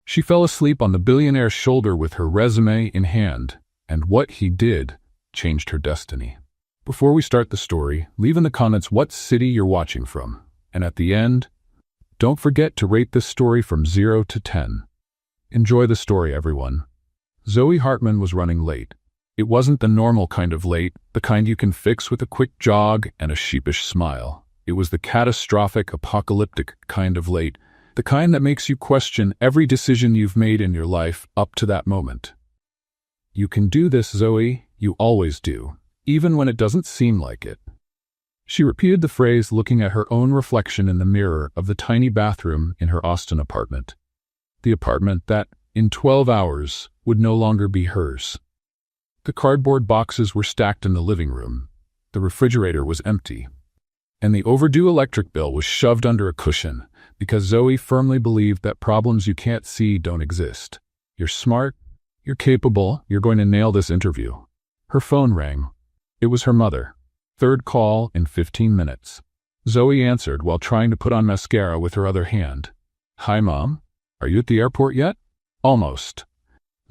She fell asleep on the billionaire's shoulder with her resume in hand, and what he did changed her destiny. Before we start the story, leave in the comments what city you're watching from. And at the end, don't forget to rate this story from 0 to 10. Enjoy the story, everyone. Zoe Hartman was running late. It wasn't the normal kind of late, the kind you can fix with a quick jog and a sheepish smile. It was the catastrophic, apocalyptic kind of late, the kind that makes you question every decision you've made in your life up to that moment. You can do this, Zoe. You always do, even when it doesn't seem like it. She repeated the phrase, looking at her own reflection in the mirror of the tiny bathroom in her Austin apartment. The apartment that, in 12 hours, would no longer be hers. The cardboard boxes were stacked in the living room. The refrigerator was empty. And the overdue electric bill was shoved under a cushion, because Zoe firmly believed that problems you can't see don't exist. You're smart, you're capable, you're going to nail this interview. Her phone rang. It was her mother. Third call in 15 minutes. Zoe answered while trying to put on mascara with her other hand. Hi, Mom. Are you at the airport yet? Almost.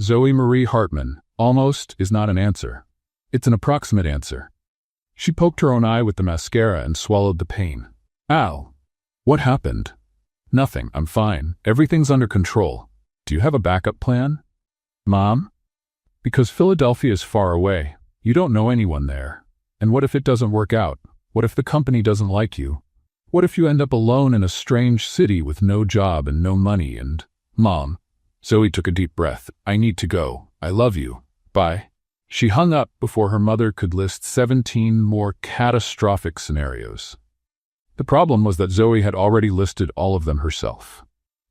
Zoe Marie Hartman. Almost is not an answer. It's an approximate answer. She poked her own eye with the mascara and swallowed the pain. Ow. What happened? Nothing. I'm fine. Everything's under control. Do you have a backup plan? Mom? Because Philadelphia is far away. You don't know anyone there. And what if it doesn't work out? What if the company doesn't like you? What if you end up alone in a strange city with no job and no money and... Mom. Zoe took a deep breath. I need to go. I love you. Bye. She hung up before her mother could list 17 more catastrophic scenarios. The problem was that Zoe had already listed all of them herself.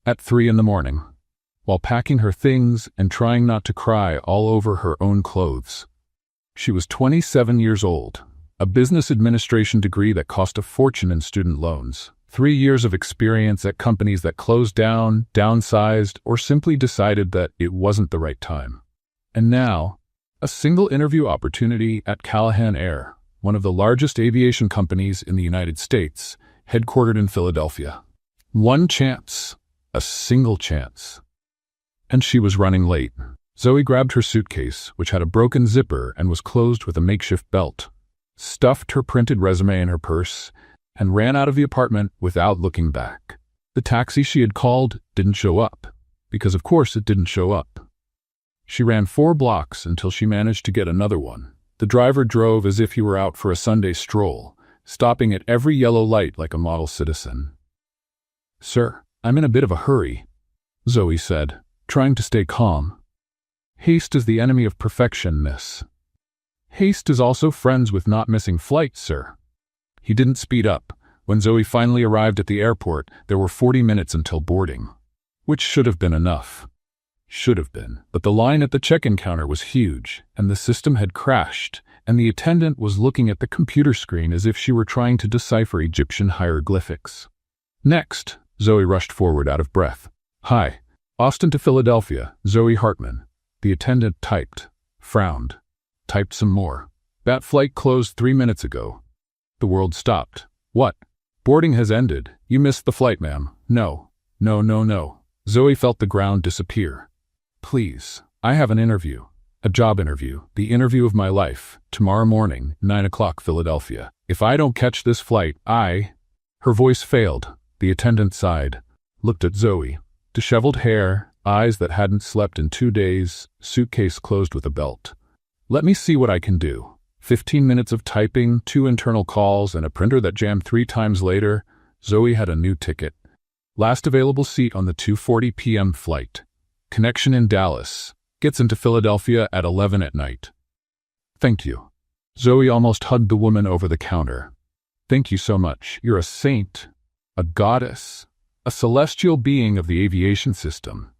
At 3 a.m, while packing her things and trying not to cry all over her own clothes. She was 27 years old, a business administration degree that cost a fortune in student loans, 3 years of experience at companies that closed down, downsized, or simply decided that it wasn't the right time. And now, a single interview opportunity at Callahan Air, one of the largest aviation companies in the United States, headquartered in Philadelphia. One chance, a single chance. And she was running late. Zoe grabbed her suitcase, which had a broken zipper and was closed with a makeshift belt, stuffed her printed resume in her purse, and ran out of the apartment without looking back. The taxi she had called didn't show up, because of course it didn't show up. She ran 4 blocks until she managed to get another one. The driver drove as if he were out for a Sunday stroll, stopping at every yellow light like a model citizen. Sir, I'm in a bit of a hurry, Zoe said, trying to stay calm. Haste is the enemy of perfection, miss. Haste is also friends with not missing flights, sir. He didn't speed up. When Zoe finally arrived at the airport, there were 40 minutes until boarding. Which should have been enough. Should have been. But the line at the check-in counter was huge, and the system had crashed, and the attendant was looking at the computer screen as if she were trying to decipher Egyptian hieroglyphics. Next, Zoe rushed forward out of breath. Hi. Austin to Philadelphia, Zoe Hartman. The attendant typed, frowned, typed some more. That flight closed 3 minutes ago. The world stopped. What? Boarding has ended. You missed the flight, ma'am. No. No, no, no. Zoe felt the ground disappear. Please, I have an interview. A job interview. The interview of my life. Tomorrow morning, 9 o'clock Philadelphia. If I don't catch this flight, Her voice failed. The attendant sighed, looked at Zoe. Disheveled hair, eyes that hadn't slept in 2 days, suitcase closed with a belt. Let me see what I can do. 15 minutes of typing, 2 internal calls, and a printer that jammed 3 times later, Zoe had a new ticket. Last available seat on the 2:40 p.m. flight. Connection in Dallas. Gets into Philadelphia at 11 at night. Thank you. Zoe almost hugged the woman over the counter. Thank you so much. You're a saint, a goddess, a celestial being of the aviation system.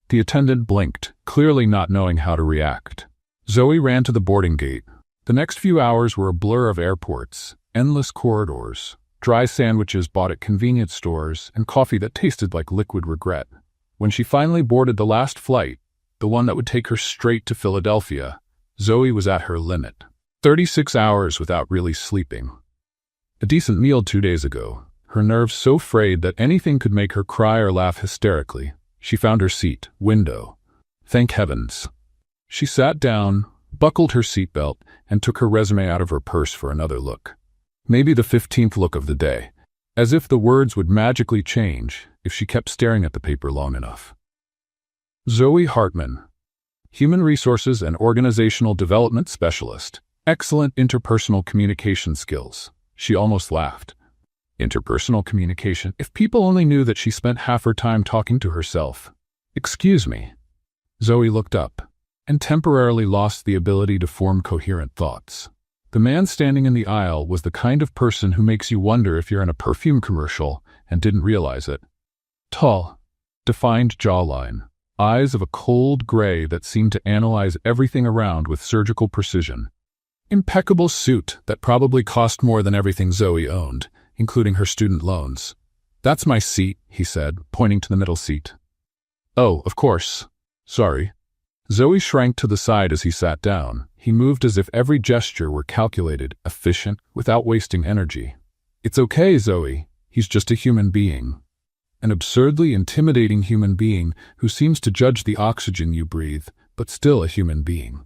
The attendant blinked, clearly not knowing how to react. Zoe ran to the boarding gate. The next few hours were a blur of airports, endless corridors, dry sandwiches bought at convenience stores, and coffee that tasted like liquid regret. When she finally boarded the last flight, the one that would take her straight to Philadelphia, Zoe was at her limit. 36 hours without really sleeping. A decent meal 2 days ago, her nerves so frayed that anything could make her cry or laugh hysterically. She found her seat, window. Thank heavens. She sat down, buckled her seatbelt, and took her resume out of her purse for another look. Maybe the 15th look of the day, as if the words would magically change if she kept staring at the paper long enough. Zoe Hartman, Human Resources and Organizational Development Specialist. Excellent interpersonal communication skills. She almost laughed. Interpersonal communication? If people only knew that she spent half her time talking to herself. Excuse me. Zoe looked up and temporarily lost the ability to form coherent thoughts. The man standing in the aisle was the kind of person who makes you wonder if you're in a perfume commercial and didn't realize it. Tall, defined jawline, eyes of a cold gray that seemed to analyze everything around with surgical precision. Impeccable suit that probably cost more than everything Zoe owned, including her student loans. That's my seat, he said, pointing to the middle seat. Oh, of course. Sorry. Zoe shrank to the side as he sat down. He moved as if every gesture were calculated, efficient, without wasting energy. It's okay, Zoe. He's just a human being. An absurdly intimidating human being who seems to judge the oxygen you breathe, but still a human being.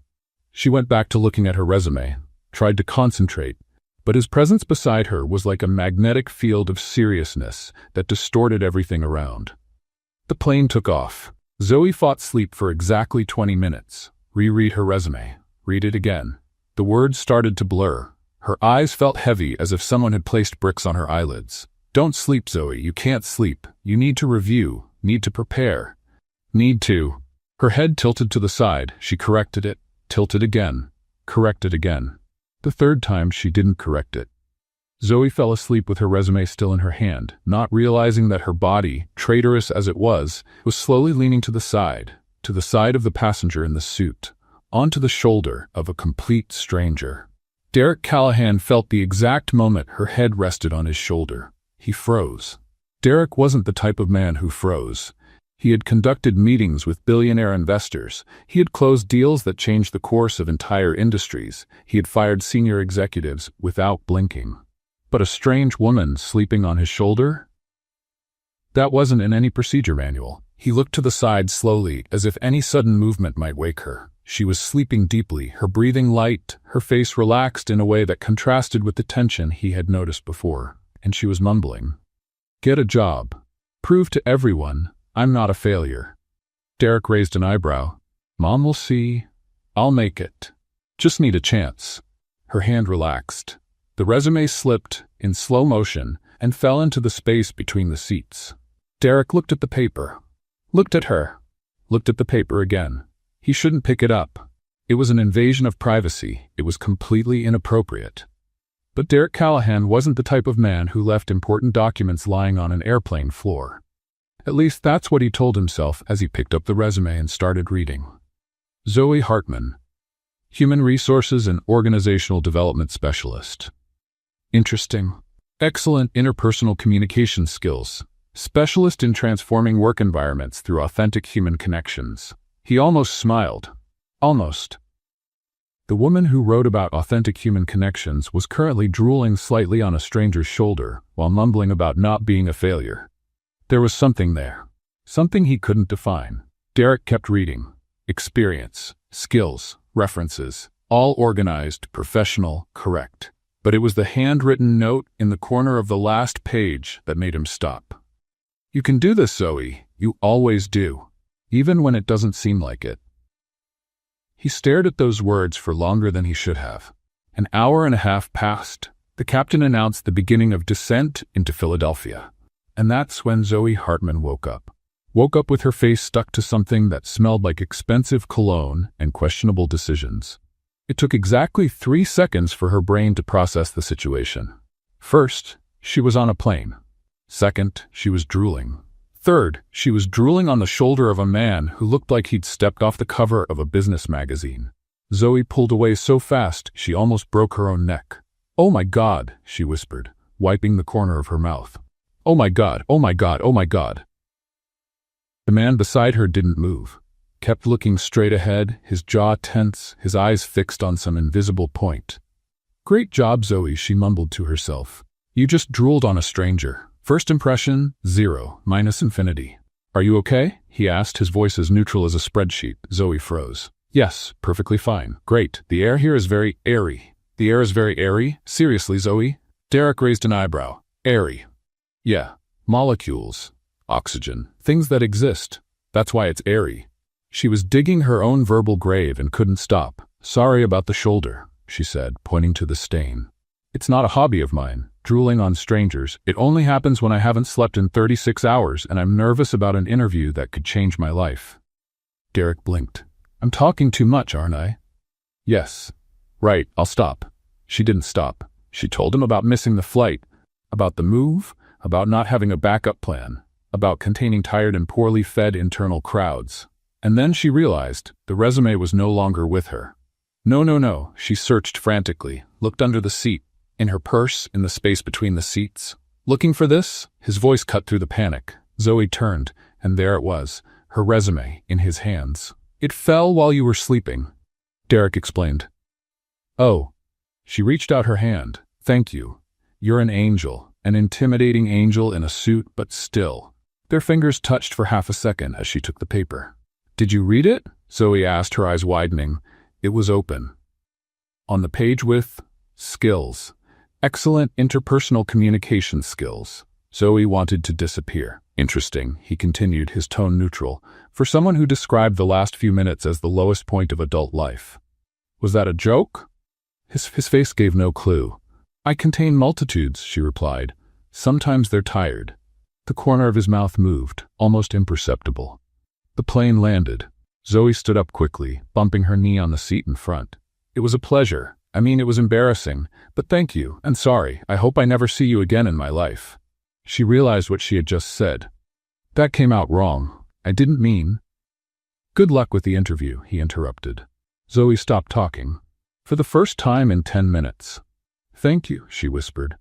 She went back to looking at her resume, tried to concentrate, but his presence beside her was like a magnetic field of seriousness that distorted everything around. The plane took off. Zoe fought sleep for exactly 20 minutes. Reread her resume. Read it again. The words started to blur. Her eyes felt heavy as if someone had placed bricks on her eyelids. Don't sleep, Zoe. You can't sleep. You need to review. Need to prepare. Need to. Her head tilted to the side. She corrected it. Tilted again. Corrected again. The third time she didn't correct it. Zoe fell asleep with her resume still in her hand, not realizing that her body, traitorous as it was slowly leaning to the side of the passenger in the suit, onto the shoulder of a complete stranger. Derek Callahan felt the exact moment her head rested on his shoulder. He froze. Derek wasn't the type of man who froze. He had conducted meetings with billionaire investors. He had closed deals that changed the course of entire industries. He had fired senior executives without blinking. But a strange woman sleeping on his shoulder? That wasn't in any procedure manual. He looked to the side slowly, as if any sudden movement might wake her. She was sleeping deeply, her breathing light, her face relaxed in a way that contrasted with the tension he had noticed before. And she was mumbling. Get a job. Prove to everyone I'm not a failure. Derek raised an eyebrow. Mom will see. I'll make it. Just need a chance. Her hand relaxed. The resume slipped in slow motion and fell into the space between the seats. Derek looked at the paper. Looked at her. Looked at the paper again. He shouldn't pick it up. It was an invasion of privacy. It was completely inappropriate. But Derek Callahan wasn't the type of man who left important documents lying on an airplane floor. At least that's what he told himself as he picked up the resume and started reading. Zoe Hartman, Human Resources and Organizational Development Specialist. Interesting. Excellent interpersonal communication skills. Specialist in transforming work environments through authentic human connections. He almost smiled. Almost. The woman who wrote about authentic human connections was currently drooling slightly on a stranger's shoulder while mumbling about not being a failure. There was something there. Something he couldn't define. Derek kept reading. Experience, skills, references, all organized, professional, correct. But it was the handwritten note in the corner of the last page that made him stop. You can do this, Zoe. You always do. Even when it doesn't seem like it. He stared at those words for longer than he should have. An hour and a half passed. The captain announced the beginning of descent into Philadelphia. And that's when Zoe Hartman woke up. Woke up with her face stuck to something that smelled like expensive cologne and questionable decisions. It took exactly 3 seconds for her brain to process the situation. First, she was on a plane. Second, she was drooling. Third, she was drooling on the shoulder of a man who looked like he'd stepped off the cover of a business magazine. Zoe pulled away so fast she almost broke her own neck. "Oh my God," she whispered, wiping the corner of her mouth. "Oh my God, oh my God, oh my God." The man beside her didn't move, kept looking straight ahead, his jaw tense, his eyes fixed on some invisible point. "Great job, Zoe," she mumbled to herself. "You just drooled on a stranger. First impression, 0, minus infinity. Are you okay? He asked, his voice as neutral as a spreadsheet. Zoe froze. Yes, perfectly fine. Great. The air here is very airy. The air is very airy? Seriously, Zoe? Derek raised an eyebrow. Airy. Yeah. Molecules. Oxygen. Things that exist. That's why it's airy. She was digging her own verbal grave and couldn't stop. Sorry about the shoulder, she said, pointing to the stain. It's not a hobby of mine, drooling on strangers. It only happens when I haven't slept in 36 hours and I'm nervous about an interview that could change my life. Derek blinked. I'm talking too much, aren't I? Yes. Right, I'll stop. She didn't stop. She told him about missing the flight, about the move, about not having a backup plan, about containing tired and poorly fed internal crowds. And then she realized the resume was no longer with her. No. She searched frantically, looked under the seat, in her purse, in the space between the seats. Looking for this? His voice cut through the panic. Zoe turned, and there it was, her resume, in his hands. It fell while you were sleeping, Derek explained. Oh. She reached out her hand. Thank you. You're an angel, an intimidating angel in a suit, but still. Their fingers touched for half a second as she took the paper. Did you read it? Zoe asked, her eyes widening. It was open. On the page with skills. Excellent interpersonal communication skills. Zoe wanted to disappear. Interesting, he continued, his tone neutral, for someone who described the last few minutes as the lowest point of adult life. Was that a joke? His face gave no clue. I contain multitudes, she replied. Sometimes they're tired. The corner of his mouth moved, almost imperceptible. The plane landed. Zoe stood up quickly, bumping her knee on the seat in front. It was a pleasure. It was embarrassing, but thank you, and sorry. I hope I never see you again in my life. She realized what she had just said. That came out wrong. I didn't mean. Good luck with the interview, he interrupted. Zoe stopped talking. For the first time in 10 minutes. Thank you, she whispered.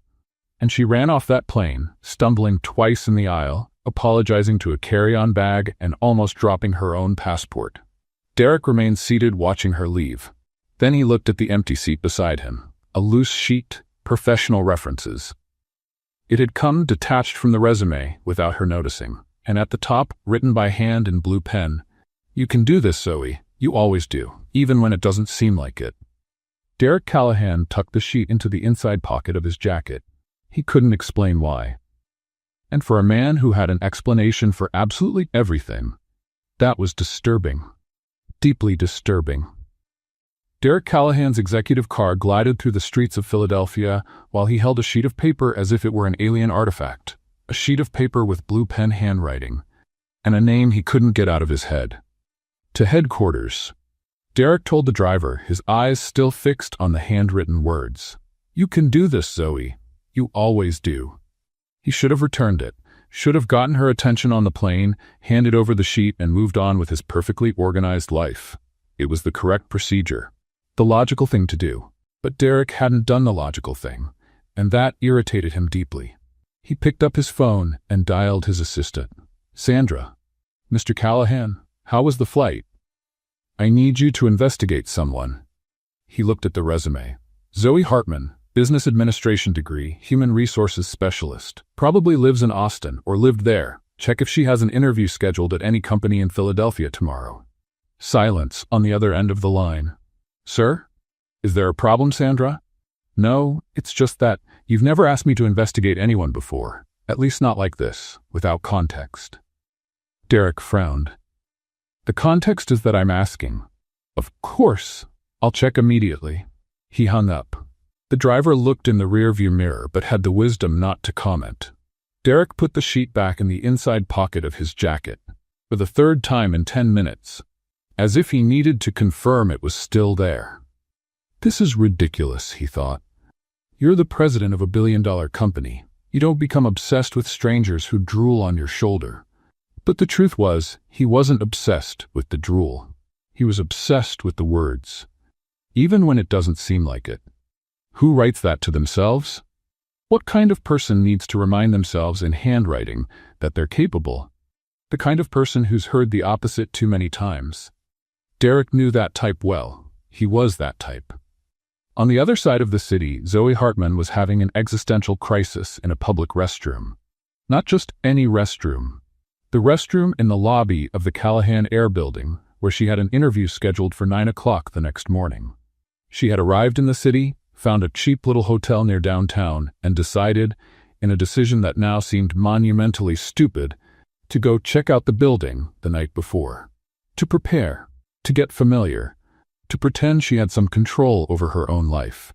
And she ran off that plane, stumbling twice in the aisle, apologizing to a carry-on bag and almost dropping her own passport. Derek remained seated watching her leave. Then he looked at the empty seat beside him. A loose sheet, professional references. It had come detached from the resume without her noticing, and at the top, written by hand in blue pen, You can do this, Zoe. You always do, even when it doesn't seem like it. Derek Callahan tucked the sheet into the inside pocket of his jacket. He couldn't explain why. And for a man who had an explanation for absolutely everything, that was disturbing. Deeply disturbing. Derek Callahan's executive car glided through the streets of Philadelphia while he held a sheet of paper as if it were an alien artifact, a sheet of paper with blue pen handwriting, and a name he couldn't get out of his head. To headquarters. Derek told the driver, his eyes still fixed on the handwritten words. You can do this, Zoe. You always do. He should have returned it, should have gotten her attention on the plane, handed over the sheet, and moved on with his perfectly organized life. It was the correct procedure, the logical thing to do. But Derek hadn't done the logical thing, and that irritated him deeply. He picked up his phone and dialed his assistant. Sandra. Mr. Callahan, how was the flight? I need you to investigate someone. He looked at the resume. Zoe Hartman, business administration degree, human resources specialist. Probably lives in Austin or lived there. Check if she has an interview scheduled at any company in Philadelphia tomorrow. Silence on the other end of the line. Sir? Is there a problem, Sandra? No, it's just that you've never asked me to investigate anyone before. At least not like this, without context. Derek frowned. The context is that I'm asking. Of course. I'll check immediately. He hung up. The driver looked in the rearview mirror but had the wisdom not to comment. Derek put the sheet back in the inside pocket of his jacket, for the third time in 10 minutes, as if he needed to confirm it was still there. This is ridiculous, he thought. You're the president of a billion-dollar company. You don't become obsessed with strangers who drool on your shoulder. But the truth was, he wasn't obsessed with the drool. He was obsessed with the words, even when it doesn't seem like it. Who writes that to themselves? What kind of person needs to remind themselves in handwriting that they're capable? The kind of person who's heard the opposite too many times. Derek knew that type well. He was that type. On the other side of the city, Zoe Hartman was having an existential crisis in a public restroom. Not just any restroom. The restroom in the lobby of the Callahan Air Building, where she had an interview scheduled for 9 o'clock the next morning. She had arrived in the city, found a cheap little hotel near downtown, and decided, in a decision that now seemed monumentally stupid, to go check out the building the night before. To prepare, to get familiar, to pretend she had some control over her own life.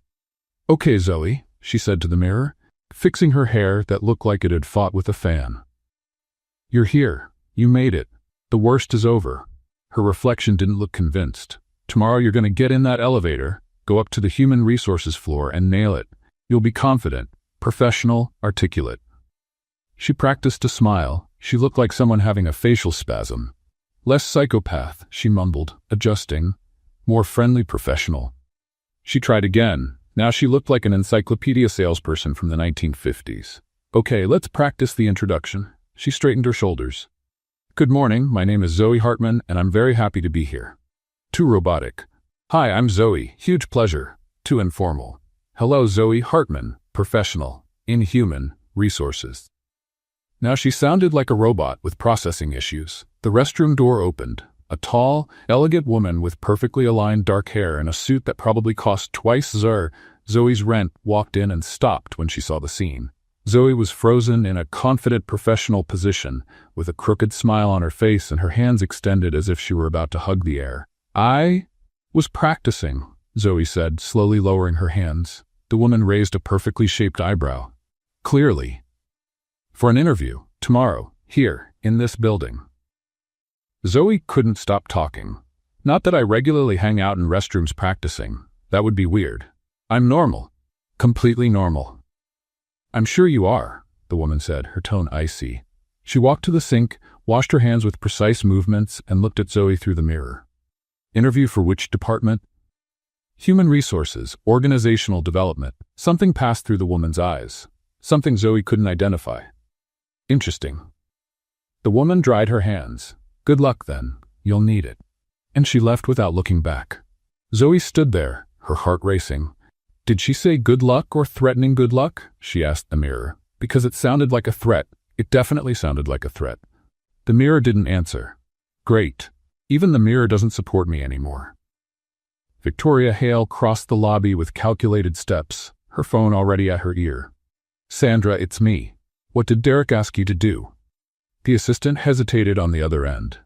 "Okay, Zoe," she said to the mirror, fixing her hair that looked like it had fought with a fan. "You're here. You made it. The worst is over." Her reflection didn't look convinced. "Tomorrow you're going to get in that elevator, go up to the human resources floor and nail it. You'll be confident, professional, articulate." She practiced a smile. She looked like someone having a facial spasm. "Less psychopath," she mumbled, adjusting. "More friendly professional." She tried again. Now she looked like an encyclopedia salesperson from the 1950s. "Okay, let's practice the introduction." She straightened her shoulders. "Good morning, my name is Zoe Hartman, and I'm very happy to be here." Too robotic. "Hi, I'm Zoe. Huge pleasure." Too informal. "Hello, Zoe Hartman. Professional. In human resources." Now she sounded like a robot with processing issues. The restroom door opened. A tall, elegant woman with perfectly aligned dark hair and a suit that probably cost twice Zoe's rent walked in and stopped when she saw the scene. Zoe was frozen in a confident professional position, with a crooked smile on her face and her hands extended as if she were about to hug the air. "I was practicing," Zoe said, slowly lowering her hands. The woman raised a perfectly shaped eyebrow. "Clearly. For an interview, tomorrow, here, in this building." Zoe couldn't stop talking. "Not that I regularly hang out in restrooms practicing. That would be weird. I'm normal. Completely normal." "I'm sure you are," the woman said, her tone icy. She walked to the sink, washed her hands with precise movements, and looked at Zoe through the mirror. "Interview for which department?" "Human resources, organizational development." Something passed through the woman's eyes. Something Zoe couldn't identify. "Interesting." The woman dried her hands. "Good luck then. You'll need it." And she left without looking back. Zoe stood there, her heart racing. Did she say good luck or threatening good luck? She asked the mirror. Because it sounded like a threat. It definitely sounded like a threat. The mirror didn't answer. Great. Even the mirror doesn't support me anymore. Victoria Hale crossed the lobby with calculated steps, her phone already at her ear. "Sandra, it's me. What did Derek ask you to do?" The assistant hesitated on the other end.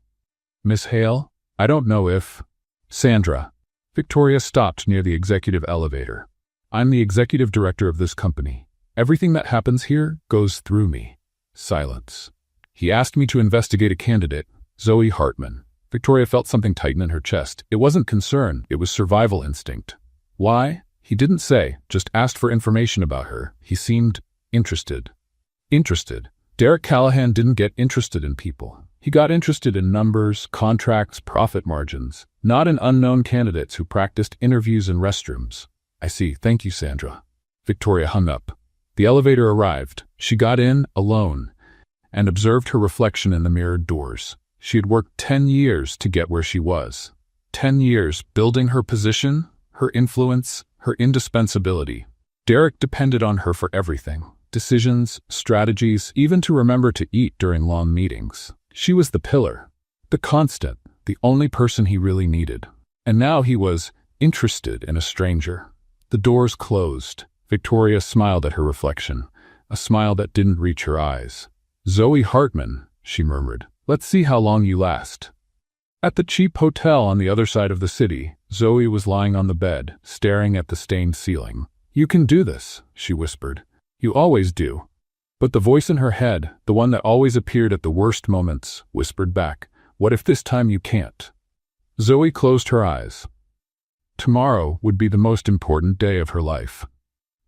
"Miss Hale, I don't know if—" "Sandra." Victoria stopped near the executive elevator. "I'm the executive director of this company. Everything that happens here goes through me." Silence. "He asked me to investigate a candidate, Zoe Hartman." Victoria felt something tighten in her chest. It wasn't concern, it was survival instinct. Why? He didn't say, just asked for information about her. He seemed interested. Interested. Derek Callahan didn't get interested in people. He got interested in numbers, contracts, profit margins, not in unknown candidates who practiced interviews in restrooms. "I see. Thank you, Sandra." Victoria hung up. The elevator arrived. She got in, alone, and observed her reflection in the mirrored doors. She had worked 10 years to get where she was. 10 years building her position, her influence, her indispensability. Derek depended on her for everything. Decisions, strategies, even to remember to eat during long meetings. She was the pillar, the constant, the only person he really needed. And now he was interested in a stranger. The doors closed. Victoria smiled at her reflection, a smile that didn't reach her eyes. "Zoe Hartman," she murmured. "Let's see how long you last." At the cheap hotel on the other side of the city, Zoe was lying on the bed, staring at the stained ceiling. "You can do this," she whispered. "You always do." But the voice in her head, the one that always appeared at the worst moments, whispered back, "What if this time you can't?" Zoe closed her eyes. Tomorrow would be the most important day of her life.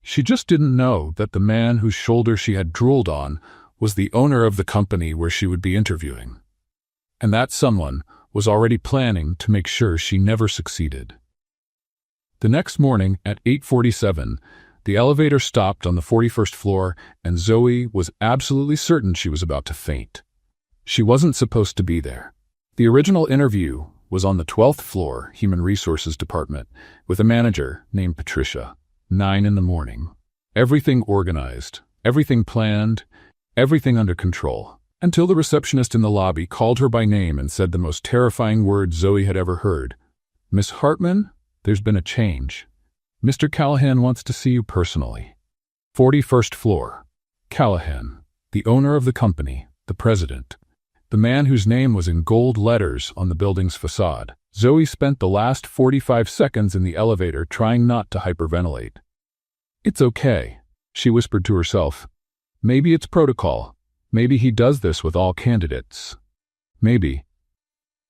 She just didn't know that the man whose shoulder she had drooled on was the owner of the company where she would be interviewing. And that someone was already planning to make sure she never succeeded. The next morning at 8:47, the elevator stopped on the 41st floor, and Zoe was absolutely certain she was about to faint. She wasn't supposed to be there. The original interview was on the 12th floor, Human Resources Department, with a manager named Patricia. 9 in the morning. Everything organized, everything planned, everything under control. until the receptionist in the lobby called her by name and said the most terrifying words Zoe had ever heard. "Miss Hartman, there's been a change. Mr. Callahan wants to see you personally." 41st floor. Callahan, the owner of the company, the president, the man whose name was in gold letters on the building's facade. Zoe spent the last 45 seconds in the elevator trying not to hyperventilate. "It's okay," she whispered to herself. "Maybe it's protocol. Maybe he does this with all candidates. Maybe."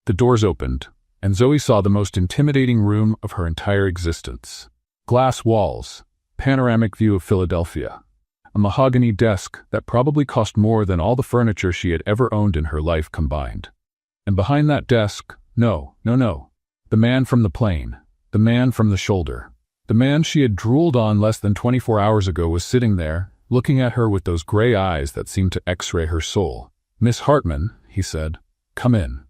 The doors opened, and Zoe saw the most intimidating room of her entire existence. Glass walls, panoramic view of Philadelphia, a mahogany desk that probably cost more than all the furniture she had ever owned in her life combined. And behind that desk, no, the man from the plane, the man from the shoulder, the man she had drooled on less than 24 hours ago was sitting there, looking at her with those gray eyes that seemed to x-ray her soul. "Miss Hartman," he said, "come in."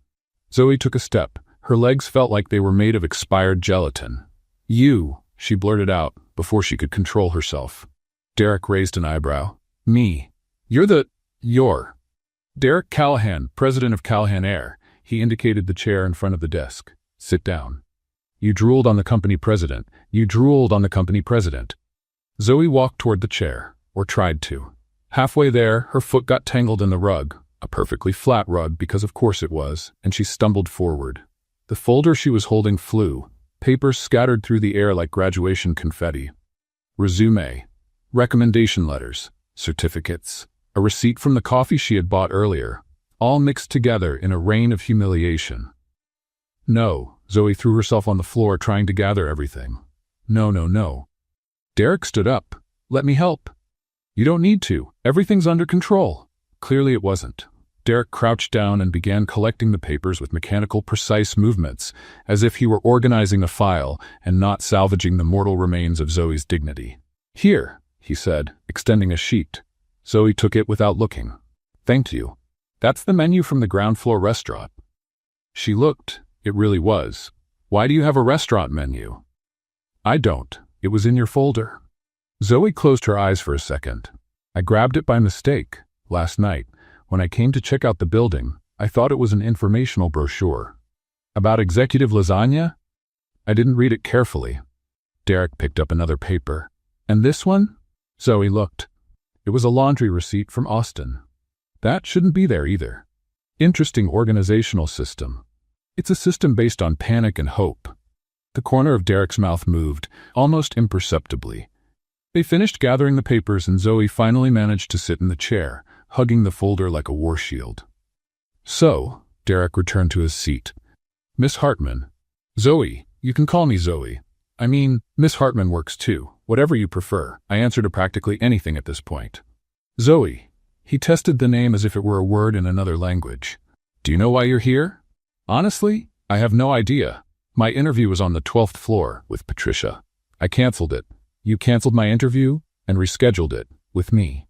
Zoe took a step. Her legs felt like they were made of expired gelatin. "You," she blurted out before she could control herself. Derek raised an eyebrow. "Me? You're Derek Callahan, president of Callahan Air." He indicated the chair in front of the desk. "Sit down. You drooled on the company president. You drooled on the company president." Zoe walked toward the chair, or tried to. Halfway there, her foot got tangled in the rug, a perfectly flat rug because of course it was, and she stumbled forward. The folder she was holding flew, papers scattered through the air like graduation confetti. Resume, recommendation letters, certificates, a receipt from the coffee she had bought earlier, all mixed together in a rain of humiliation. "No," Zoe threw herself on the floor trying to gather everything. No. Derek stood up. "Let me help." "You don't need to. Everything's under control." Clearly it wasn't. Derek crouched down and began collecting the papers with mechanical, precise movements, as if he were organizing a file and not salvaging the mortal remains of Zoe's dignity. "Here," he said, extending a sheet. Zoe took it without looking. "Thank you. That's the menu from the ground floor restaurant." She looked. It really was. "Why do you have a restaurant menu?" "I don't. It was in your folder." Zoe closed her eyes for a second. "I grabbed it by mistake. Last night, when I came to check out the building, I thought it was an informational brochure. About executive lasagna? I didn't read it carefully." Derek picked up another paper. "And this one?" Zoe looked. It was a laundry receipt from Austin. That shouldn't be there either. "Interesting organizational system. It's a system based on panic and hope." The corner of Derek's mouth moved, almost imperceptibly. They finished gathering the papers and Zoe finally managed to sit in the chair, hugging the folder like a war shield. "So," Derek returned to his seat. "Miss Hartman." "Zoe, you can call me Zoe. I mean, Miss Hartman works too. Whatever you prefer. I answer to practically anything at this point." "Zoe." He tested the name as if it were a word in another language. "Do you know why you're here?" "Honestly, I have no idea. My interview was on the 12th floor with Patricia. I canceled it. You canceled my interview and rescheduled it with me."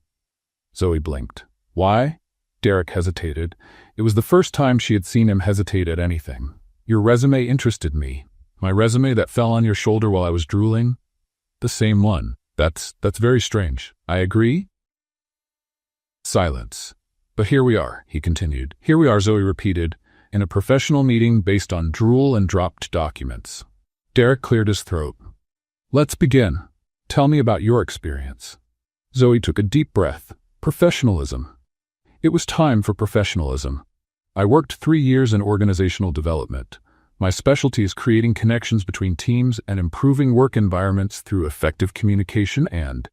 Zoe blinked. "Why?" Derek hesitated. It was the first time she had seen him hesitate at anything. "Your resume interested me. My resume that fell on your shoulder while I was drooling?" "The same one. That's very strange. I agree." Silence. "But here we are," he continued. "Here we are," Zoe repeated, "in a professional meeting based on drool and dropped documents." Derek cleared his throat. "Let's begin. Tell me about your experience." Zoe took a deep breath. Professionalism. It was time for professionalism. "I worked 3 years in organizational development. My specialty is creating connections between teams and improving work environments through effective communication and—"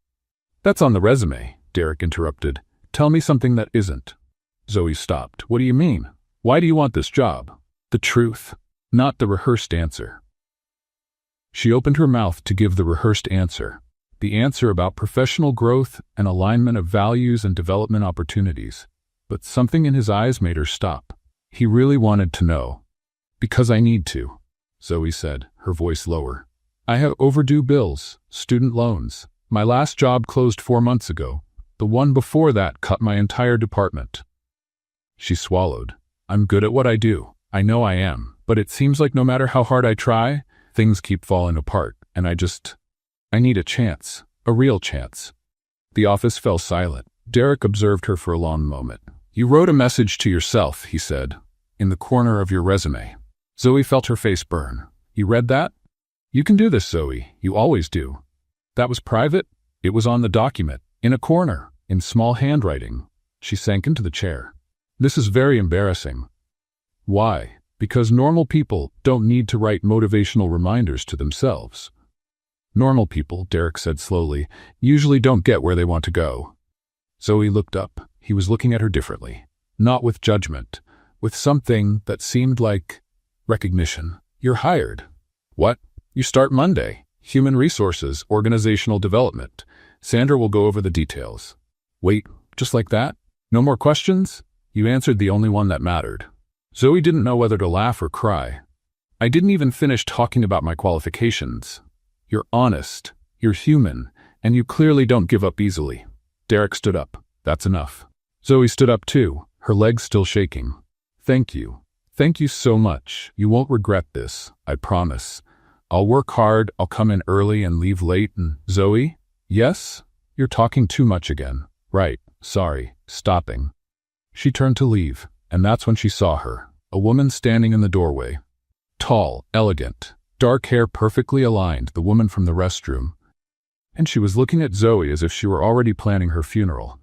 "That's on the resume," Derek interrupted. "Tell me something that isn't." Zoe stopped. "What do you mean? Why do you want this job?" "The truth, not the rehearsed answer." She opened her mouth to give the rehearsed answer. The answer about professional growth and alignment of values and development opportunities. But something in his eyes made her stop. He really wanted to know. "Because I need to," Zoe said, her voice lower. "I have overdue bills, student loans. My last job closed 4 months ago. The one before that cut my entire department." She swallowed. "I'm good at what I do. I know I am. But it seems like no matter how hard I try, things keep falling apart, and I need a chance. A real chance." The office fell silent. Derek observed her for a long moment. You wrote a message to yourself, he said, in the corner of your resume. Zoe felt her face burn. You read that? You can do this, Zoe. You always do. That was private? It was on the document, in a corner, in small handwriting. She sank into the chair. This is very embarrassing. Why? Because normal people don't need to write motivational reminders to themselves. Normal people, Derek said slowly, usually don't get where they want to go. Zoe looked up. He was looking at her differently. Not with judgment, with something that seemed like recognition. You're hired. What? You start Monday. Human resources, organizational development. Sandra will go over the details. Wait, just like that? No more questions? You answered the only one that mattered. Zoe didn't know whether to laugh or cry. I didn't even finish talking about my qualifications. You're honest, you're human, and you clearly don't give up easily. Derek stood up. That's enough. Zoe stood up too, her legs still shaking. Thank you. Thank you so much. You won't regret this, I promise. I'll work hard, I'll come in early and leave late and… Zoe? Yes? You're talking too much again. Right, sorry, stopping. She turned to leave, and that's when she saw her, a woman standing in the doorway. Tall, elegant, dark hair perfectly aligned, the woman from the restroom. And she was looking at Zoe as if she were already planning her funeral.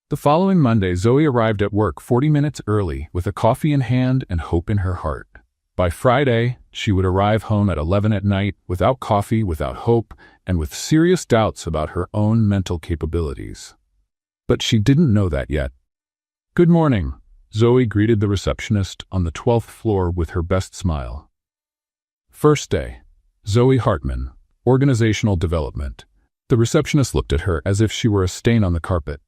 The following Monday, Zoe arrived at work 40 minutes early with a coffee in hand and hope in her heart. By Friday, she would arrive home at 11 at night without coffee, without hope, and with serious doubts about her own mental capabilities. But she didn't know that yet. Good morning, Zoe greeted the receptionist on the 12th floor with her best smile. First day, Zoe Hartman, Organizational Development. The receptionist looked at her as if she were a stain on the carpet.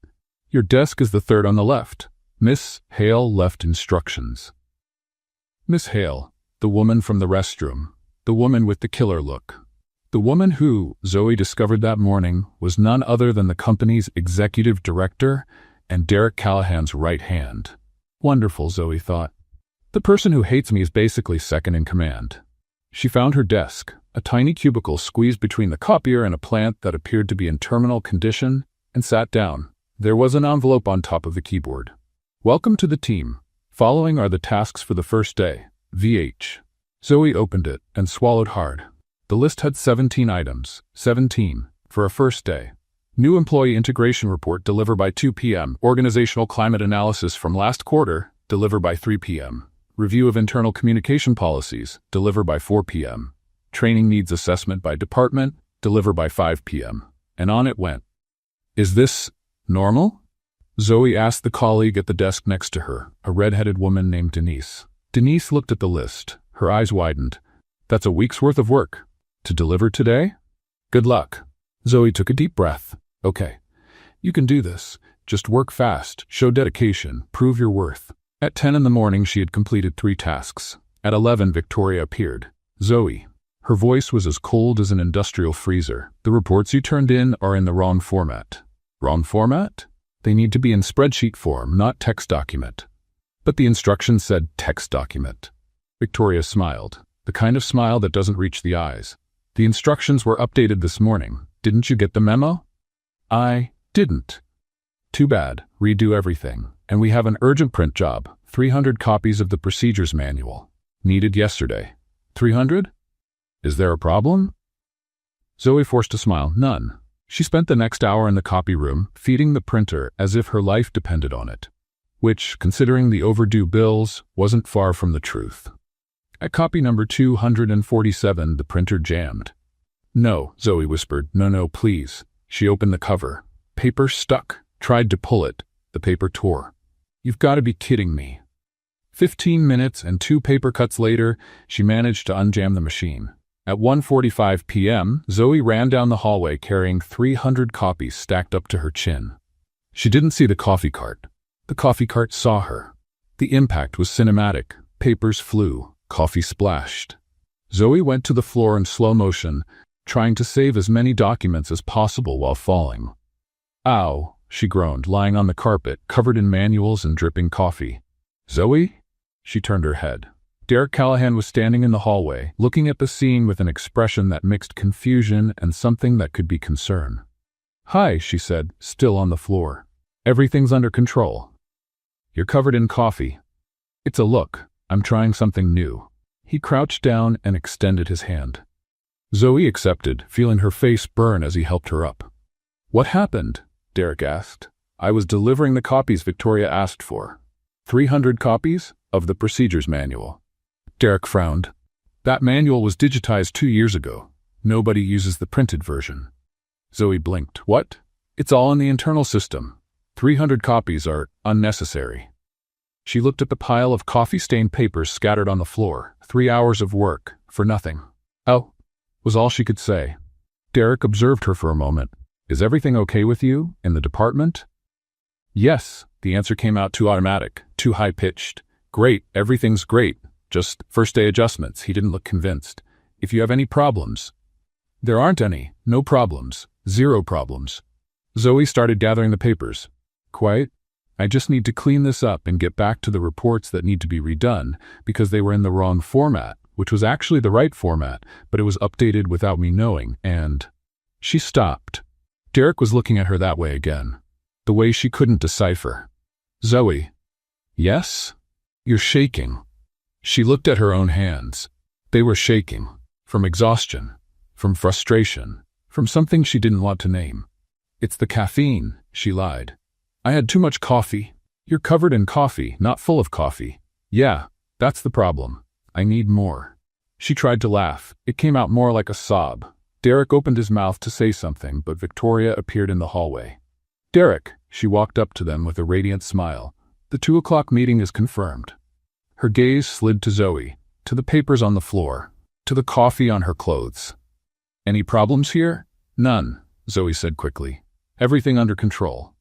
Your desk is the third on the left. Miss Hale left instructions. Miss Hale, the woman from the restroom, the woman with the killer look. The woman who, Zoe discovered that morning, was none other than the company's executive director and Derek Callahan's right hand. Wonderful, Zoe thought. The person who hates me is basically second in command. She found her desk, a tiny cubicle squeezed between the copier and a plant that appeared to be in terminal condition, and sat down. There was an envelope on top of the keyboard. Welcome to the team. Following are the tasks for the first day. VH. Zoe opened it and swallowed hard. The list had 17 items. 17. For a first day. New employee integration report deliver by 2 p.m. Organizational climate analysis from last quarter, deliver by 3 p.m. Review of internal communication policies, deliver by 4 p.m. Training needs assessment by department, deliver by 5 p.m. And on it went. Is this normal? Zoe asked the colleague at the desk next to her, a red-headed woman named Denise. Denise looked at the list. Her eyes widened. That's a week's worth of work. To deliver today? Good luck. Zoe took a deep breath. Okay. You can do this. Just work fast, show dedication, prove your worth. At 10 in the morning, she had completed 3 tasks. At 11, Victoria appeared. Zoe. Her voice was as cold as an industrial freezer. The reports you turned in are in the wrong format. Wrong format? They need to be in spreadsheet form, not text document. But the instructions said text document. Victoria smiled, the kind of smile that doesn't reach the eyes. The instructions were updated this morning. Didn't you get the memo? I didn't. Too bad. Redo everything. And we have an urgent print job. 300 copies of the procedures manual. Needed yesterday. 300? Is there a problem? Zoe forced a smile. None. She spent the next hour in the copy room, feeding the printer as if her life depended on it. Which, considering the overdue bills, wasn't far from the truth. At copy number 247, the printer jammed. No, Zoe whispered. No, please. She opened the cover. Paper stuck. Tried to pull it. The paper tore. You've got to be kidding me. 15 minutes and 2 paper cuts later, she managed to unjam the machine. At 1:45 p.m., Zoe ran down the hallway carrying 300 copies stacked up to her chin. She didn't see the coffee cart. The coffee cart saw her. The impact was cinematic. Papers flew. Coffee splashed. Zoe went to the floor in slow motion, trying to save as many documents as possible while falling. Ow, she groaned, lying on the carpet, covered in manuals and dripping coffee. Zoe? She turned her head. Derek Callahan was standing in the hallway, looking at the scene with an expression that mixed confusion and something that could be concern. Hi, she said, still on the floor. Everything's under control. You're covered in coffee. It's a look. I'm trying something new. He crouched down and extended his hand. Zoe accepted, feeling her face burn as he helped her up. What happened? Derek asked. I was delivering the copies Victoria asked for. 300 copies of the procedures manual. Derek frowned. That manual was digitized 2 years ago. Nobody uses the printed version. Zoe blinked. What? It's all in the internal system. 300 copies are unnecessary. She looked at the pile of coffee-stained papers scattered on the floor. 3 hours of work for nothing. Oh, was all she could say. Derek observed her for a moment. Is everything okay with you in the department? Yes, the answer came out too automatic, too high-pitched. Great, everything's great. Just first-day adjustments. He didn't look convinced. If you have any problems. There aren't any. No problems. Zero problems. Zoe started gathering the papers. Quiet. I just need to clean this up and get back to the reports that need to be redone because they were in the wrong format, which was actually the right format, but it was updated without me knowing, and... She stopped. Derek was looking at her that way again. The way she couldn't decipher. Zoe. Yes? You're shaking. She looked at her own hands. They were shaking. From exhaustion. From frustration. From something she didn't want to name. It's the caffeine, she lied. I had too much coffee. You're covered in coffee, not full of coffee. Yeah, that's the problem. I need more. She tried to laugh. It came out more like a sob. Derek opened his mouth to say something, but Victoria appeared in the hallway. Derek, she walked up to them with a radiant smile. The 2 o'clock meeting is confirmed. Her gaze slid to Zoe, to the papers on the floor, to the coffee on her clothes. Any problems here? None, Zoe said quickly. Everything under control.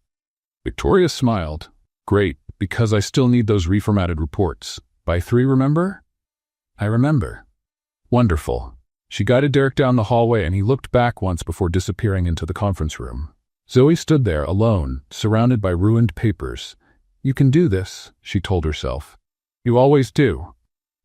Victoria smiled. Great, because I still need those reformatted reports. By 3, remember? I remember. Wonderful. She guided Derek down the hallway and he looked back once before disappearing into the conference room. Zoe stood there alone, surrounded by ruined papers. You can do this, she told herself. You always do.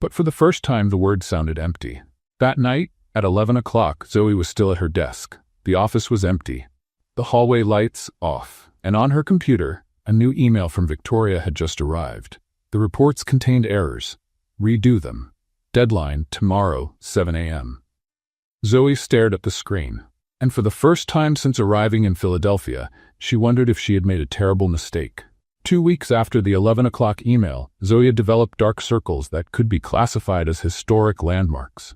But for the first time the words sounded empty. That night, at 11 o'clock, Zoe was still at her desk. The office was empty. The hallway lights off. And on her computer, a new email from Victoria had just arrived. The reports contained errors. Redo them. Deadline tomorrow, 7 a.m. Zoe stared at the screen, and for the first time since arriving in Philadelphia, she wondered if she had made a terrible mistake. 2 weeks after the 11 o'clock email, Zoe had developed dark circles that could be classified as historic landmarks.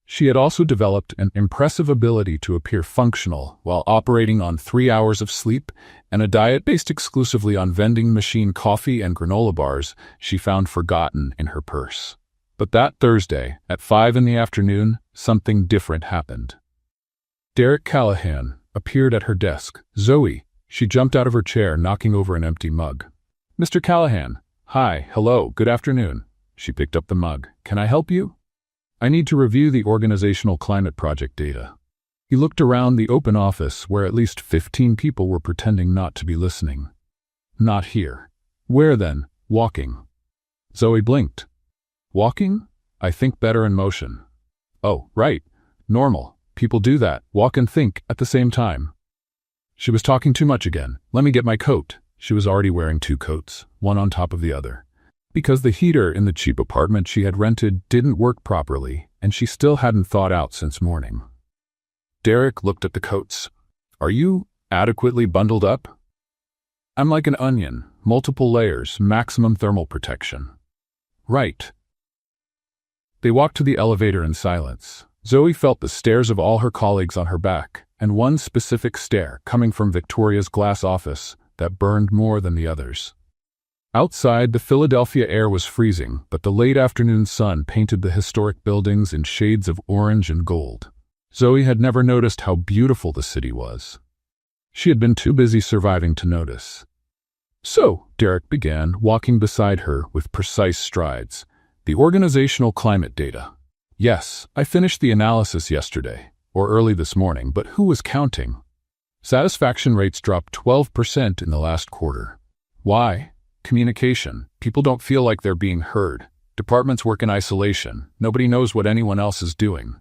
She had also developed an impressive ability to appear functional while operating on 3 hours of sleep and a diet based exclusively on vending machine coffee and granola bars she found forgotten in her purse. But that Thursday, at 5 in the afternoon, something different happened. Derek Callahan appeared at her desk. Zoe, she jumped out of her chair, knocking over an empty mug. Mr. Callahan. Hi, hello, good afternoon. She picked up the mug. Can I help you? I need to review the organizational climate project data. He looked around the open office where at least 15 people were pretending not to be listening. Not here. Where then? Walking. Zoe blinked. Walking? I think better in motion. Oh, right. Normal. People do that. Walk and think at the same time. She was talking too much again. Let me get my coat. She was already wearing 2 coats, one on top of the other. Because the heater in the cheap apartment she had rented didn't work properly, and she still hadn't thawed out since morning. Derek looked at the coats. Are you adequately bundled up? I'm like an onion, multiple layers, maximum thermal protection. Right. They walked to the elevator in silence. Zoe felt the stares of all her colleagues on her back, and one specific stare coming from Victoria's glass office that burned more than the others. Outside, the Philadelphia air was freezing, but the late afternoon sun painted the historic buildings in shades of orange and gold. Zoe had never noticed how beautiful the city was. She had been too busy surviving to notice. So, Derek began, walking beside her with precise strides. The organizational climate data. Yes, I finished the analysis yesterday, or early this morning, but who was counting? Satisfaction rates dropped 12% in the last quarter. Why? Communication. People don't feel like they're being heard. Departments work in isolation. Nobody knows what anyone else is doing.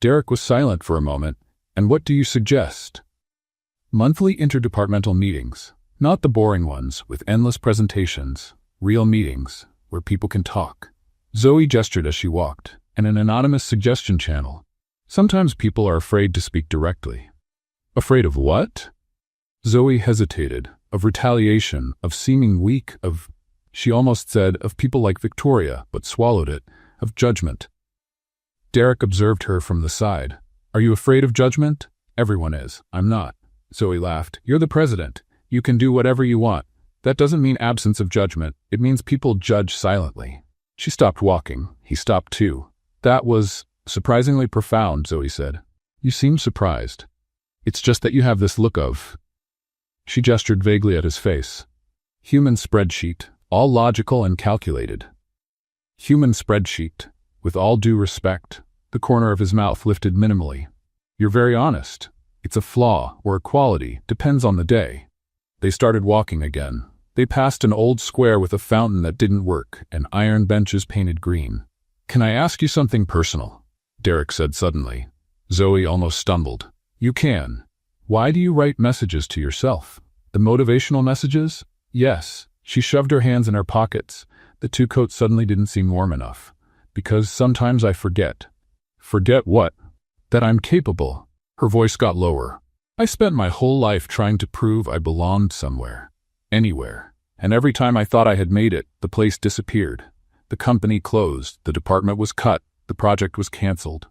Derek was silent for a moment. And what do you suggest? Monthly interdepartmental meetings. Not the boring ones, with endless presentations. Real meetings, where people can talk. Zoe gestured as she walked, and an anonymous suggestion channel. Sometimes people are afraid to speak directly. Afraid of what? Zoe hesitated. Of retaliation, of seeming weak, she almost said, of people like Victoria, but swallowed it, of judgment. Derek observed her from the side. Are you afraid of judgment? Everyone is. I'm not. Zoe laughed. You're the president. You can do whatever you want. That doesn't mean absence of judgment. It means people judge silently. She stopped walking. He stopped too. That was surprisingly profound, Zoe said. You seem surprised. It's just that you have this look of... She gestured vaguely at his face. Human spreadsheet, all logical and calculated. Human spreadsheet, with all due respect. The corner of his mouth lifted minimally. You're very honest. It's a flaw or a quality, depends on the day. They started walking again. They passed an old square with a fountain that didn't work and iron benches painted green. Can I ask you something personal? Derek said suddenly. Zoe almost stumbled. You can. Why do you write messages to yourself? The motivational messages? Yes. She shoved her hands in her pockets. The two coats suddenly didn't seem warm enough. Because sometimes I forget. Forget what? That I'm capable. Her voice got lower. I spent my whole life trying to prove I belonged somewhere. Anywhere. And every time I thought I had made it, the place disappeared. The company closed. The department was cut. The project was canceled.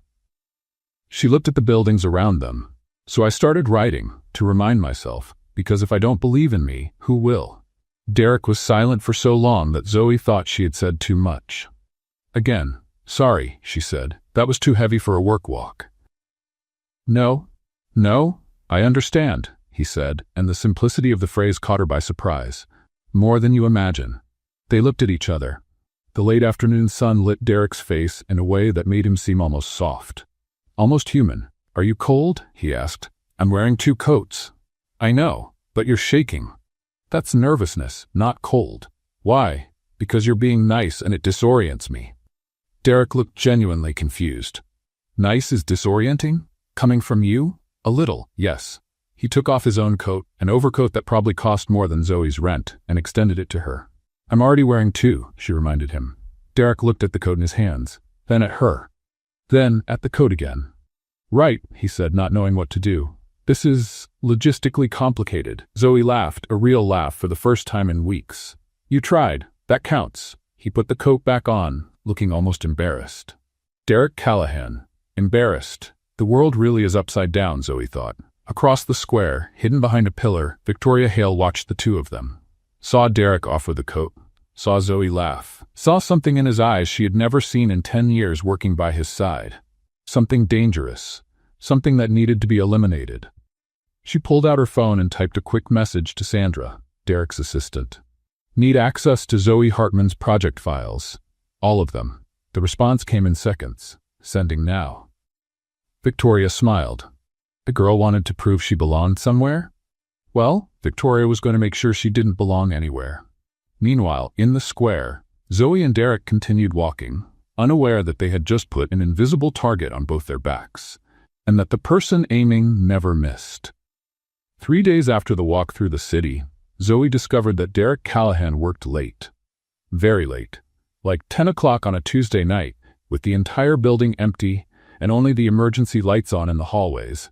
She looked at the buildings around them. So I started writing, to remind myself, because if I don't believe in me, who will? Derek was silent for so long that Zoe thought she had said too much. Again, sorry, she said. That was too heavy for a work walk. No, I understand, he said, and the simplicity of the phrase caught her by surprise. More than you imagine. They looked at each other. The late afternoon sun lit Derek's face in a way that made him seem almost soft. Almost human. Are you cold? He asked. I'm wearing 2 coats. I know, but you're shaking. That's nervousness, not cold. Why? Because you're being nice and it disorients me. Derek looked genuinely confused. Nice is disorienting? Coming from you? A little, yes. He took off his own coat, an overcoat that probably cost more than Zoe's rent, and extended it to her. I'm already wearing 2, she reminded him. Derek looked at the coat in his hands, then at her. Then at the coat again. Right, he said, not knowing what to do. This is logistically complicated. Zoe laughed, a real laugh for the first time in weeks. You tried. That counts. He put the coat back on, looking almost embarrassed. Derek Callahan. Embarrassed. The world really is upside down, Zoe thought. Across the square, hidden behind a pillar, Victoria Hale watched the two of them. Saw Derek offer the coat. Saw Zoe laugh. Saw something in his eyes she had never seen in 10 years working by his side. Something dangerous. Something that needed to be eliminated. She pulled out her phone and typed a quick message to Sandra, Derek's assistant. Need access to Zoe Hartman's project files. All of them. The response came in seconds. Sending now. Victoria smiled. The girl wanted to prove she belonged somewhere? Well, Victoria was going to make sure she didn't belong anywhere. Meanwhile, in the square, Zoe and Derek continued walking, unaware that they had just put an invisible target on both their backs, and that the person aiming never missed. 3 days after the walk through the city, Zoe discovered that Derek Callahan worked late. Very late. Like 10 o'clock on a Tuesday night, with the entire building empty and only the emergency lights on in the hallways.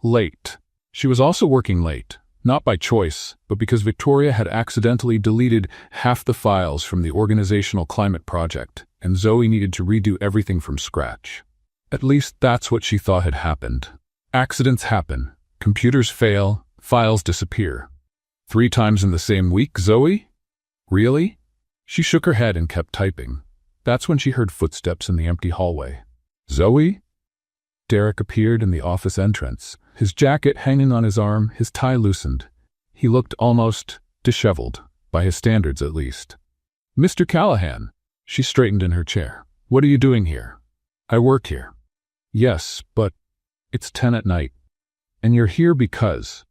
Late. She was also working late, not by choice, but because Victoria had accidentally deleted half the files from the organizational climate project, and Zoe needed to redo everything from scratch. At least that's what she thought had happened. Accidents happen. Computers fail. Files disappear. 3 times in the same week, Zoe? Really? She shook her head and kept typing. That's when she heard footsteps in the empty hallway. Zoe? Derek appeared in the office entrance, his jacket hanging on his arm, his tie loosened. He looked almost disheveled, by his standards at least. Mr. Callahan. She straightened in her chair. What are you doing here? I work here. Yes, but it's 10 at night. And you're here because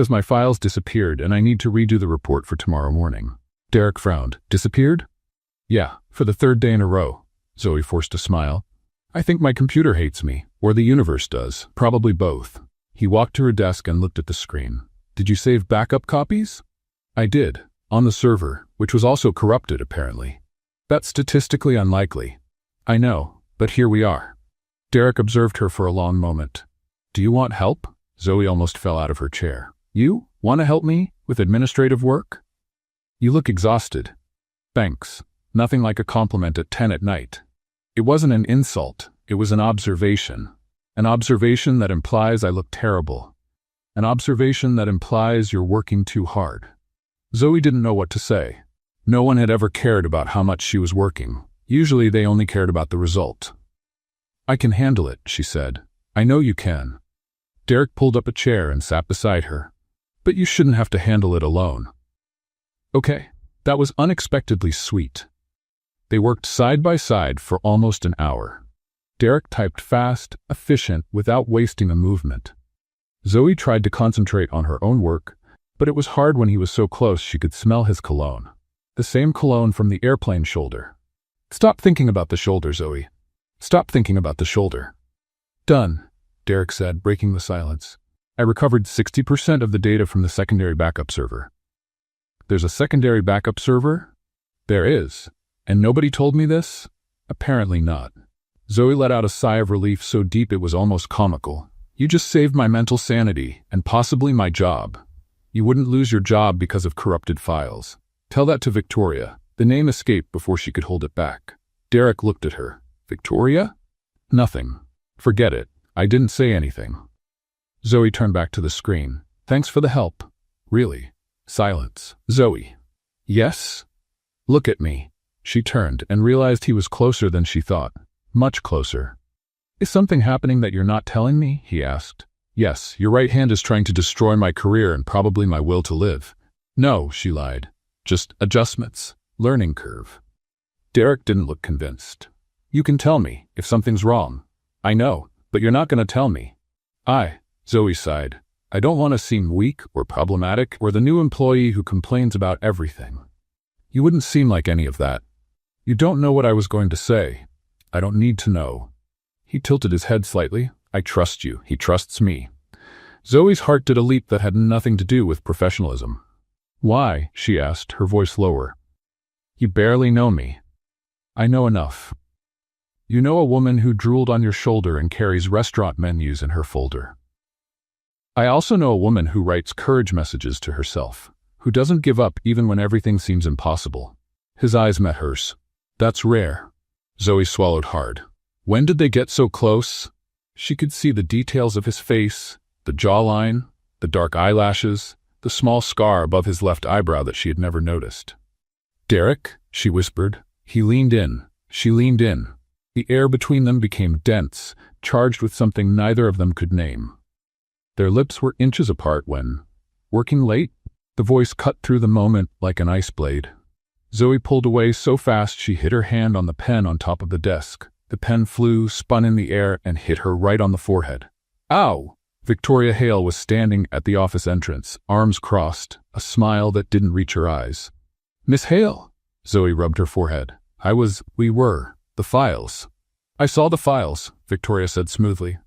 my files disappeared and I need to redo the report for tomorrow morning. Derek frowned. Disappeared? Yeah, for the 3rd day in a row. Zoe forced a smile. I think my computer hates me, or the universe does, probably both. He walked to her desk and looked at the screen. Did you save backup copies? I did, on the server, which was also corrupted apparently. That's statistically unlikely. I know, but here we are. Derek observed her for a long moment. Do you want help? Zoe almost fell out of her chair. You want to help me with administrative work? You look exhausted. Thanks. Nothing like a compliment at 10 at night. It wasn't an insult. It was an observation. An observation that implies I look terrible. An observation that implies you're working too hard. Zoe didn't know what to say. No one had ever cared about how much she was working. Usually they only cared about the result. I can handle it, she said. I know you can. Derek pulled up a chair and sat beside her. But you shouldn't have to handle it alone. Okay, that was unexpectedly sweet. They worked side by side for almost an hour. Derek typed fast, efficient, without wasting a movement. Zoe tried to concentrate on her own work, but it was hard when he was so close she could smell his cologne. The same cologne from the airplane shoulder. Stop thinking about the shoulder, Zoe. Stop thinking about the shoulder. Done, Derek said, breaking the silence. I recovered 60% of the data from the secondary backup server. There's a secondary backup server? There is. And nobody told me this? Apparently not. Zoe let out a sigh of relief so deep it was almost comical. You just saved my mental sanity, and possibly my job. You wouldn't lose your job because of corrupted files. Tell that to Victoria. The name escaped before she could hold it back. Derek looked at her. Victoria? Nothing. Forget it. I didn't say anything. Zoe turned back to the screen. Thanks for the help. Really? Silence. Zoe. Yes? Look at me. She turned and realized he was closer than she thought. Much closer. Is something happening that you're not telling me? He asked. Yes, your right hand is trying to destroy my career and probably my will to live. No, she lied. Just adjustments. Learning curve. Derek didn't look convinced. You can tell me if something's wrong. I know, but you're not going to tell me. Zoe sighed. I don't want to seem weak or problematic or the new employee who complains about everything. You wouldn't seem like any of that. You don't know what I was going to say. I don't need to know. He tilted his head slightly. I trust you. He trusts me. Zoe's heart did a leap that had nothing to do with professionalism. Why? She asked, her voice lower. You barely know me. I know enough. You know a woman who drooled on your shoulder and carries restaurant menus in her folder. I also know a woman who writes courage messages to herself, who doesn't give up even when everything seems impossible. His eyes met hers. That's rare. Zoe swallowed hard. When did they get so close? She could see the details of his face, the jawline, the dark eyelashes, the small scar above his left eyebrow that she had never noticed. Derek, she whispered. He leaned in. She leaned in. The air between them became dense, charged with something neither of them could name. Their lips were inches apart when, working late, the voice cut through the moment like an ice blade. Zoe pulled away so fast she hit her hand on the pen on top of the desk. The pen flew, spun in the air, and hit her right on the forehead. Ow! Victoria Hale was standing at the office entrance, arms crossed, a smile that didn't reach her eyes. Miss Hale! Zoe rubbed her forehead. We were. The files. I saw the files, Victoria said smoothly.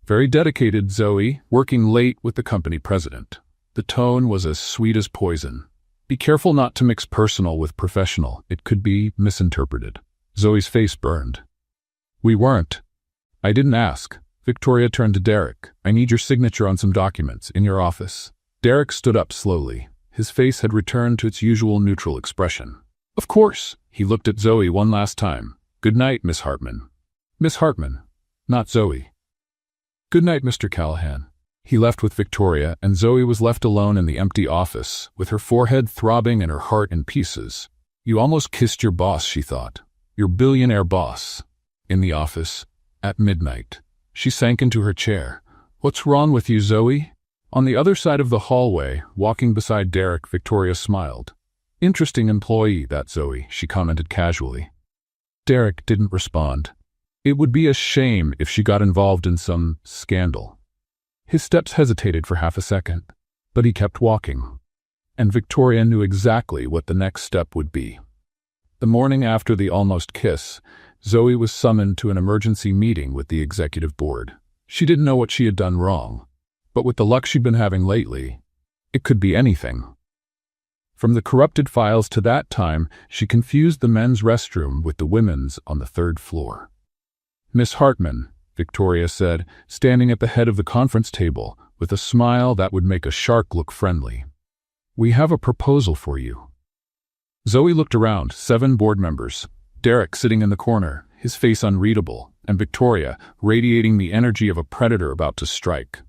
Very dedicated, Zoe, working late with the company president. The tone was as sweet as poison. Be careful not to mix personal with professional. It could be misinterpreted. Zoe's face burned. We weren't. I didn't ask. Victoria turned to Derek. I need your signature on some documents in your office. Derek stood up slowly. His face had returned to its usual neutral expression. Of course. He looked at Zoe one last time. Good night, Miss Hartman. Miss Hartman, not Zoe. Good night, Mr. Callahan. He left with Victoria, and Zoe was left alone in the empty office, with her forehead throbbing and her heart in pieces. You almost kissed your boss, she thought. Your billionaire boss. In the office, at midnight. She sank into her chair. What's wrong with you, Zoe? On the other side of the hallway, walking beside Derek, Victoria smiled. Interesting employee, that Zoe, she commented casually. Derek didn't respond. It would be a shame if she got involved in some scandal. His steps hesitated for half a second, but he kept walking. And Victoria knew exactly what the next step would be. The morning after the almost kiss, Zoe was summoned to an emergency meeting with the executive board. She didn't know what she had done wrong, but with the luck she'd been having lately, it could be anything. From the corrupted files to that time, she confused the men's restroom with the women's on the third floor. "Miss Hartman," Victoria said, standing at the head of the conference table, with a smile that would make a shark look friendly. "We have a proposal for you." Zoe looked around, 7 board members. Derek sitting in the corner, his face unreadable, and Victoria, radiating the energy of a predator about to strike.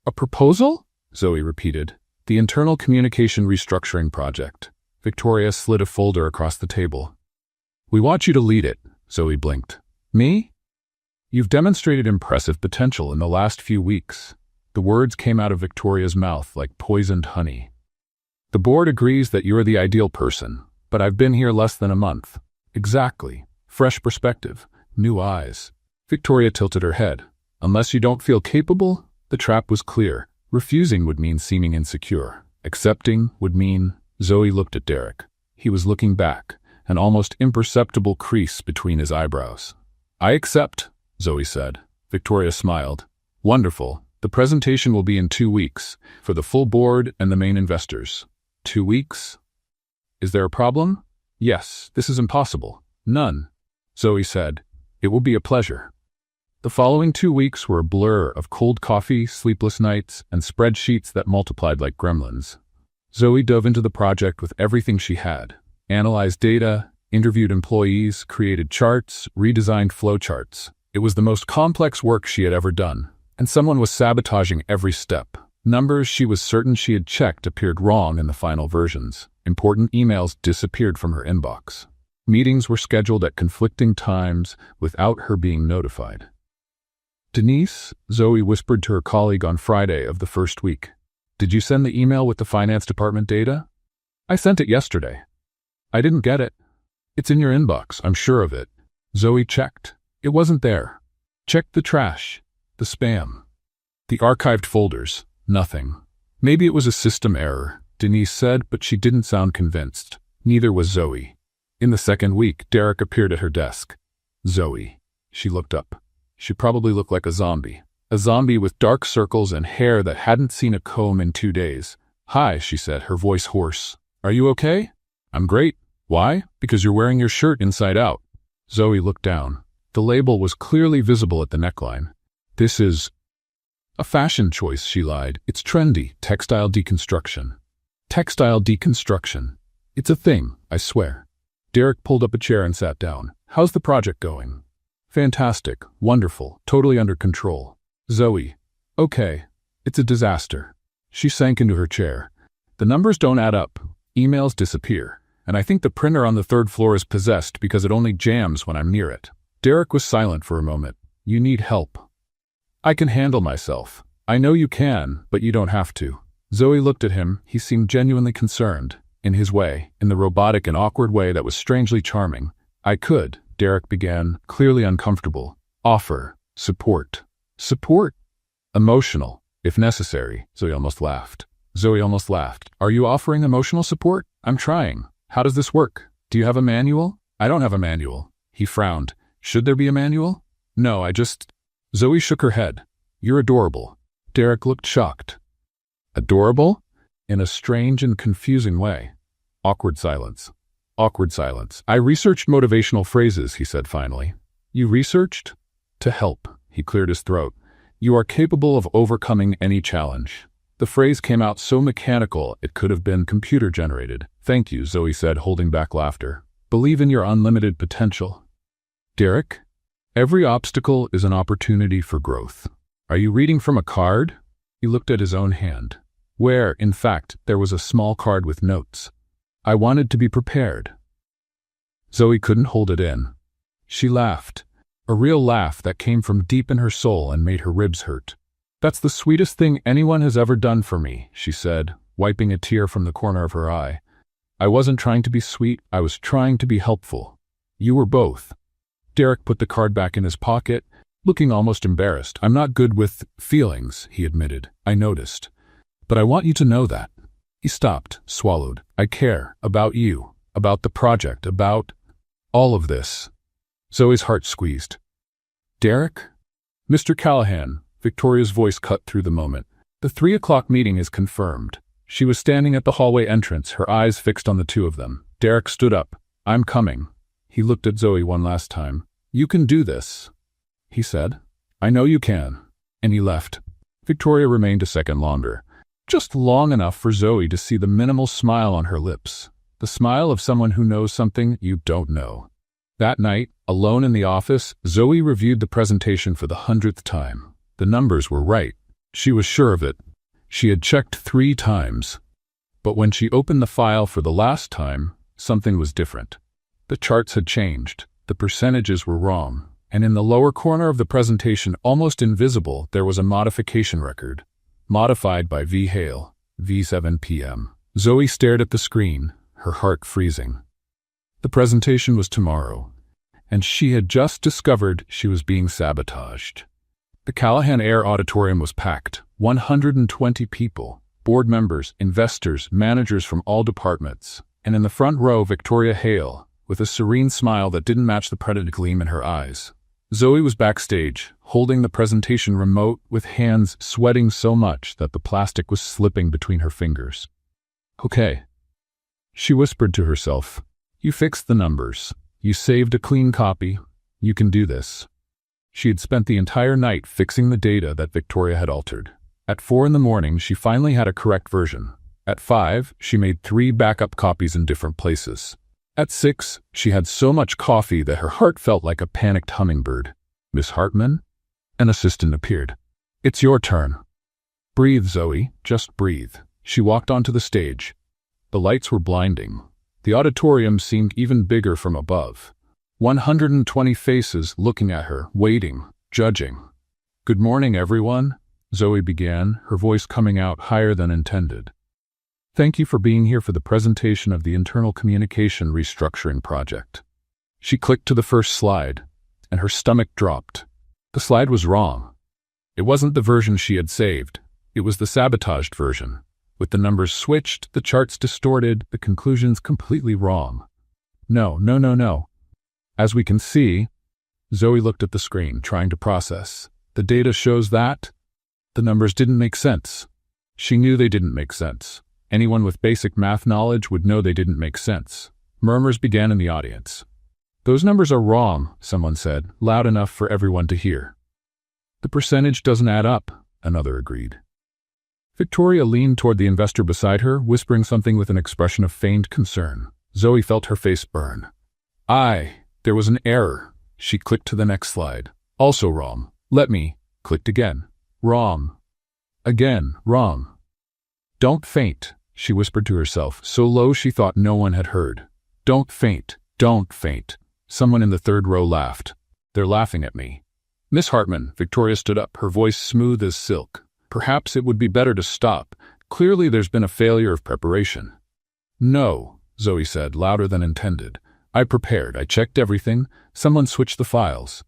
"A proposal?" Zoe repeated. "The internal communication restructuring project." Victoria slid a folder across the table. "We want you to lead it," Zoe blinked. "Me?" "You've demonstrated impressive potential in the last few weeks." The words came out of Victoria's mouth like poisoned honey. "The board agrees that you're the ideal person, but I've been here less than a month." "Exactly. Fresh perspective. New eyes." Victoria tilted her head. "Unless you don't feel capable?" The trap was clear. Refusing would mean seeming insecure. Accepting would mean— Zoe looked at Derek. He was looking back, an almost imperceptible crease between his eyebrows. "I accept," Zoe said. Victoria smiled. "Wonderful. The presentation will be in 2 weeks, for the full board and the main investors." 2 weeks? "Is there a problem?" "Yes, this is impossible." "None," Zoe said. "It will be a pleasure." The following 2 weeks were a blur of cold coffee, sleepless nights, and spreadsheets that multiplied like gremlins. Zoe dove into the project with everything she had. Analyzed data, interviewed employees, created charts, redesigned flowcharts. It was the most complex work she had ever done, and someone was sabotaging every step. Numbers she was certain she had checked appeared wrong in the final versions. Important emails disappeared from her inbox. Meetings were scheduled at conflicting times without her being notified. "Denise," Zoe whispered to her colleague on Friday of the first week, "did you send the email with the finance department data?" "I sent it yesterday." "I didn't get it." "It's in your inbox, I'm sure of it." Zoe checked. It wasn't there. Checked the trash, the spam, the archived folders. Nothing. "Maybe it was a system error," Denise said, but she didn't sound convinced. Neither was Zoe. In the second week, Derek appeared at her desk. "Zoe." She looked up. She probably looked like a zombie. A zombie with dark circles and hair that hadn't seen a comb in 2 days. "Hi," she said, her voice hoarse. "Are you okay?" "I'm great." "Why?" "Because you're wearing your shirt inside out." Zoe looked down. The label was clearly visible at the neckline. "This is a fashion choice," she lied. "It's trendy. Textile deconstruction." "Textile deconstruction. It's a thing, I swear." Derek pulled up a chair and sat down. "How's the project going?" "Fantastic. Wonderful. Totally under control." Zoe. "Okay. It's a disaster." She sank into her chair. "The numbers don't add up. Emails disappear. And I think the printer on the 3rd floor is possessed because it only jams when I'm near it." Derek was silent for a moment. "You need help." "I can handle myself." "I know you can, but you don't have to." Zoe looked at him. He seemed genuinely concerned. In his way, in the robotic and awkward way that was strangely charming. "I could," Derek began, clearly uncomfortable. "Offer. Support." "Support?" "Emotional, if necessary." Zoe almost laughed. "Are you offering emotional support?" "I'm trying." "How does this work? Do you have a manual?" "I don't have a manual." He frowned. "Should there be a manual?" "No, I just—" Zoe shook her head. "You're adorable." Derek looked shocked. "Adorable?" In a strange and confusing way. Awkward silence. Awkward silence. "I researched motivational phrases," he said finally. "You researched?" "To help." He cleared his throat. "You are capable of overcoming any challenge." The phrase came out so mechanical it could have been computer-generated. "Thank you," Zoe said, holding back laughter. "Believe in your unlimited potential." "Derek, every obstacle is an opportunity for growth." "Are you reading from a card?" He looked at his own hand, where, in fact, there was a small card with notes. "I wanted to be prepared." Zoe couldn't hold it in. She laughed, a real laugh that came from deep in her soul and made her ribs hurt. "That's the sweetest thing anyone has ever done for me," she said, wiping a tear from the corner of her eye. "I wasn't trying to be sweet, I was trying to be helpful. You were both." Derek put the card back in his pocket, looking almost embarrassed. "I'm not good with feelings," he admitted. "I noticed. But I want you to know that." He stopped, swallowed. "I care about you, about the project, about all of this." Zoe's heart squeezed. "Derek?" "Mr. Callahan," Victoria's voice cut through the moment. "The 3 o'clock meeting is confirmed." She was standing at the hallway entrance, her eyes fixed on the two of them. Derek stood up. "I'm coming." He looked at Zoe one last time. "You can do this," he said. "I know you can." And he left. Victoria remained a second longer. Just long enough for Zoe to see the minimal smile on her lips. The smile of someone who knows something you don't know. That night, alone in the office, Zoe reviewed the presentation for the 100th time. The numbers were right. She was sure of it. She had checked 3 times. But when she opened the file for the last time, something was different. The charts had changed. The percentages were wrong. And in the lower corner of the presentation, almost invisible, there was a modification record. Modified by V. Hale, V7 p.m. Zoe stared at the screen, her heart freezing. The presentation was tomorrow, and she had just discovered she was being sabotaged. The Callahan Air Auditorium was packed, 120 people, board members, investors, managers from all departments, and in the front row Victoria Hale, with a serene smile that didn't match the predator gleam in her eyes. Zoe was backstage, holding the presentation remote with hands sweating so much that the plastic was slipping between her fingers. "Okay," she whispered to herself. "You fixed the numbers. You saved a clean copy. You can do this." She had spent the entire night fixing the data that Victoria had altered. At 4 in the morning, she finally had a correct version. At 5, she made 3 backup copies in different places. At 6, she had so much coffee that her heart felt like a panicked hummingbird. "Miss Hartman?" An assistant appeared. "It's your turn." "Breathe, Zoe, just breathe." She walked onto the stage. The lights were blinding. The auditorium seemed even bigger from above. 120 faces looking at her, waiting, judging. "Good morning, everyone," Zoe began, her voice coming out higher than intended. "Thank you for being here for the presentation of the Internal Communication Restructuring Project." She clicked to the first slide, and her stomach dropped. The slide was wrong. It wasn't the version she had saved. It was the sabotaged version. With the numbers switched, the charts distorted, the conclusions completely wrong. No. As we can see, Zoe looked at the screen, trying to process. The data shows that the numbers didn't make sense. She knew they didn't make sense. Anyone with basic math knowledge would know they didn't make sense. Murmurs began in the audience. "Those numbers are wrong," someone said, loud enough for everyone to hear. "The percentage doesn't add up," another agreed. Victoria leaned toward the investor beside her, whispering something with an expression of feigned concern. Zoe felt her face burn. There was an error." She clicked to the next slide. "Also wrong. Let me." Clicked again. "Wrong. Again, wrong." "Don't faint," she whispered to herself, so low she thought no one had heard. "Don't faint. Don't faint." Someone in the third row laughed. "They're laughing at me." "Miss Hartman," Victoria stood up, her voice smooth as silk. "Perhaps it would be better to stop. Clearly there's been a failure of preparation." "No," Zoe said, louder than intended. "I prepared. I checked everything. Someone switched the files."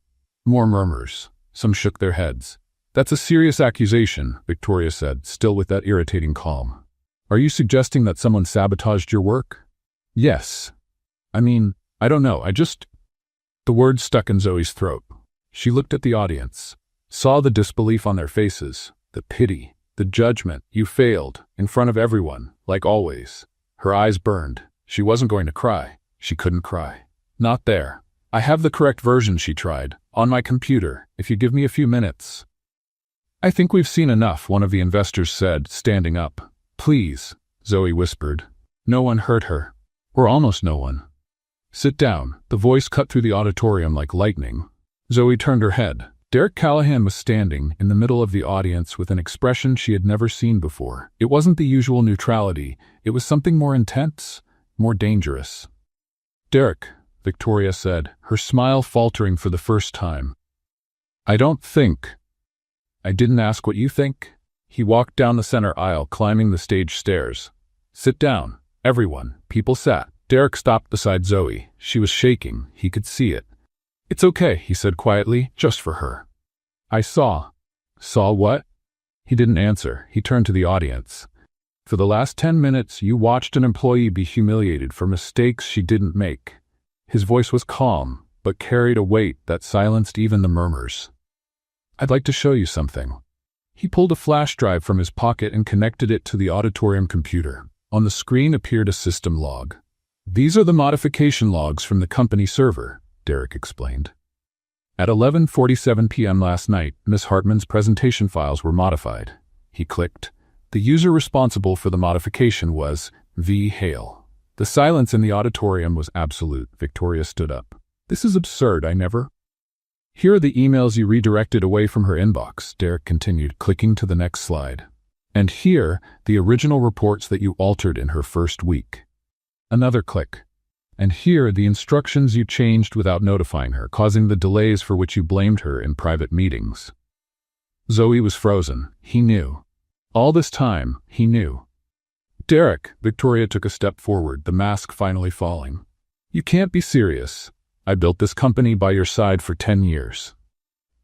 More murmurs. Some shook their heads. "That's a serious accusation," Victoria said, still with that irritating calm. "Are you suggesting that someone sabotaged your work?" "Yes. I mean, I don't know, The words stuck in Zoe's throat. She looked at the audience, saw the disbelief on their faces, the pity, the judgment. "You failed, in front of everyone, like always." Her eyes burned. She wasn't going to cry. She couldn't cry. "Not there. I have the correct version," she tried. "On my computer, if you give me a few minutes." "I think we've seen enough," one of the investors said, standing up. "Please," Zoe whispered. No one heard her. Or almost no one. "Sit down." The voice cut through the auditorium like lightning. Zoe turned her head. Derek Callahan was standing in the middle of the audience with an expression she had never seen before. It wasn't the usual neutrality. It was something more intense, more dangerous. "Derek," Victoria said, her smile faltering for the first time. "I didn't ask what you think." He walked down the center aisle, climbing the stage stairs. "Sit down." Everyone. People sat. Derek stopped beside Zoe. She was shaking. He could see it. "It's okay," he said quietly, "just for her." "I saw." "Saw what?" He didn't answer. He turned to the audience. "For the last 10 minutes, you watched an employee be humiliated for mistakes she didn't make." His voice was calm, but carried a weight that silenced even the murmurs. "I'd like to show you something." He pulled a flash drive from his pocket and connected it to the auditorium computer. On the screen appeared a system log. "These are the modification logs from the company server," Derek explained. "At 11:47 p.m. last night, Miss Hartman's presentation files were modified." He clicked. The user responsible for the modification was V. Hale. The silence in the auditorium was absolute. Victoria stood up. "This is absurd. I never—" "Here are the emails you redirected away from her inbox," Derek continued, clicking to the next slide. "And here, the original reports that you altered in her first week." Another click. "And here, the instructions you changed without notifying her, causing the delays for which you blamed her in private meetings." Zoe was frozen. He knew. All this time, he knew. "Derek," Victoria took a step forward, the mask finally falling. "You can't be serious. I built this company by your side for 10 years.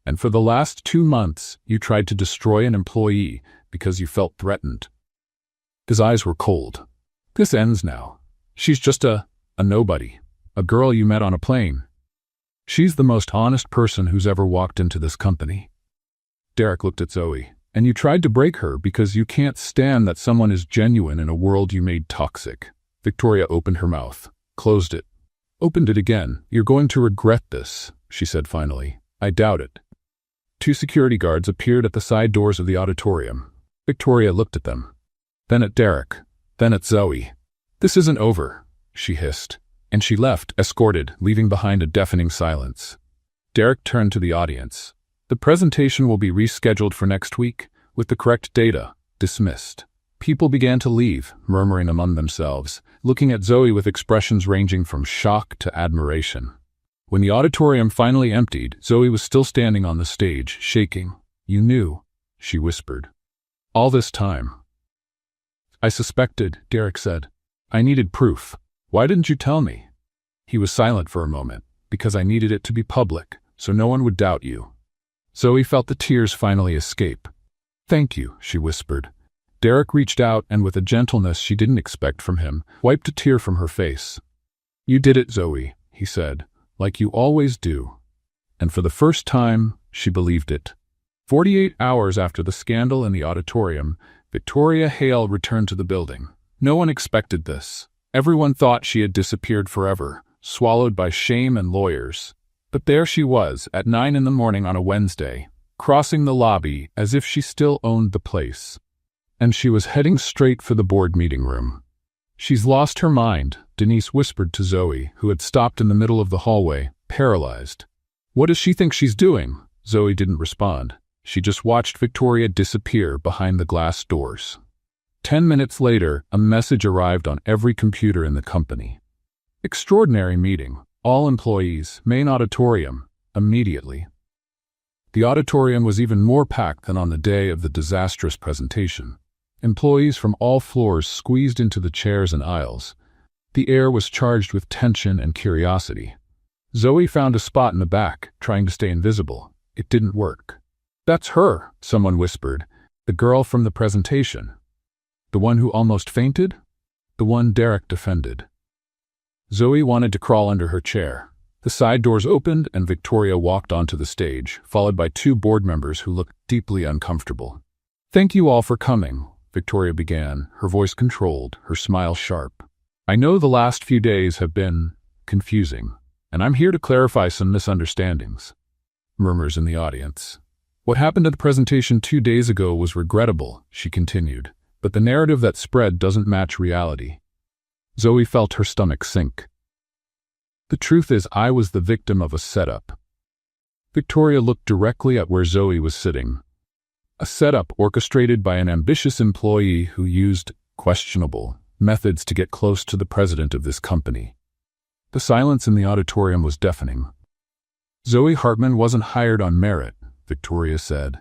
And for the last 2 months, you tried to destroy an employee because you felt threatened." His eyes were cold. "This ends now. She's just a nobody. A girl you met on a plane. She's the most honest person who's ever walked into this company." Derek looked at Zoe. "And you tried to break her because you can't stand that someone is genuine in a world you made toxic." Victoria opened her mouth, closed it, opened it again. "You're going to regret this," she said finally. "I doubt it." 2 security guards appeared at the side doors of the auditorium. Victoria looked at them, then at Derek, then at Zoe. "This isn't over," she hissed, and she left, escorted, leaving behind a deafening silence. Derek turned to the audience. "The presentation will be rescheduled for next week, with the correct data. Dismissed." People began to leave, murmuring among themselves, looking at Zoe with expressions ranging from shock to admiration. When the auditorium finally emptied, Zoe was still standing on the stage, shaking. "You knew," she whispered. "All this time." "I suspected," Derek said. "I needed proof. Why didn't you tell me?" He was silent for a moment. "Because I needed it to be public, so no one would doubt you." Zoe felt the tears finally escape. "Thank you," she whispered. Derek reached out and, with a gentleness she didn't expect from him, wiped a tear from her face. "You did it, Zoe," he said, "like you always do." And for the first time, she believed it. 48 hours after the scandal in the auditorium, Victoria Hale returned to the building. No one expected this. Everyone thought she had disappeared forever, swallowed by shame and lawyers. But there she was, at 9 in the morning on a Wednesday, crossing the lobby as if she still owned the place. And she was heading straight for the board meeting room. "She's lost her mind," Denise whispered to Zoe, who had stopped in the middle of the hallway, paralyzed. "What does she think she's doing?" Zoe didn't respond. She just watched Victoria disappear behind the glass doors. 10 minutes later, a message arrived on every computer in the company. "Extraordinary meeting. All employees, main auditorium, immediately." The auditorium was even more packed than on the day of the disastrous presentation. Employees from all floors squeezed into the chairs and aisles. The air was charged with tension and curiosity. Zoe found a spot in the back, trying to stay invisible. It didn't work. "That's her," someone whispered. "The girl from the presentation." "The one who almost fainted?" "The one Derek defended." Zoe wanted to crawl under her chair. The side doors opened and Victoria walked onto the stage, followed by 2 board members who looked deeply uncomfortable. "Thank you all for coming," Victoria began, her voice controlled, her smile sharp. "I know the last few days have been confusing, and I'm here to clarify some misunderstandings." Murmurs in the audience. "What happened at the presentation 2 days ago was regrettable," she continued, "but the narrative that spread doesn't match reality." Zoe felt her stomach sink. "The truth is, I was the victim of a setup." Victoria looked directly at where Zoe was sitting. A setup orchestrated by an ambitious employee who used questionable methods to get close to the president of this company. The silence in the auditorium was deafening. "Zoe Hartman wasn't hired on merit," Victoria said,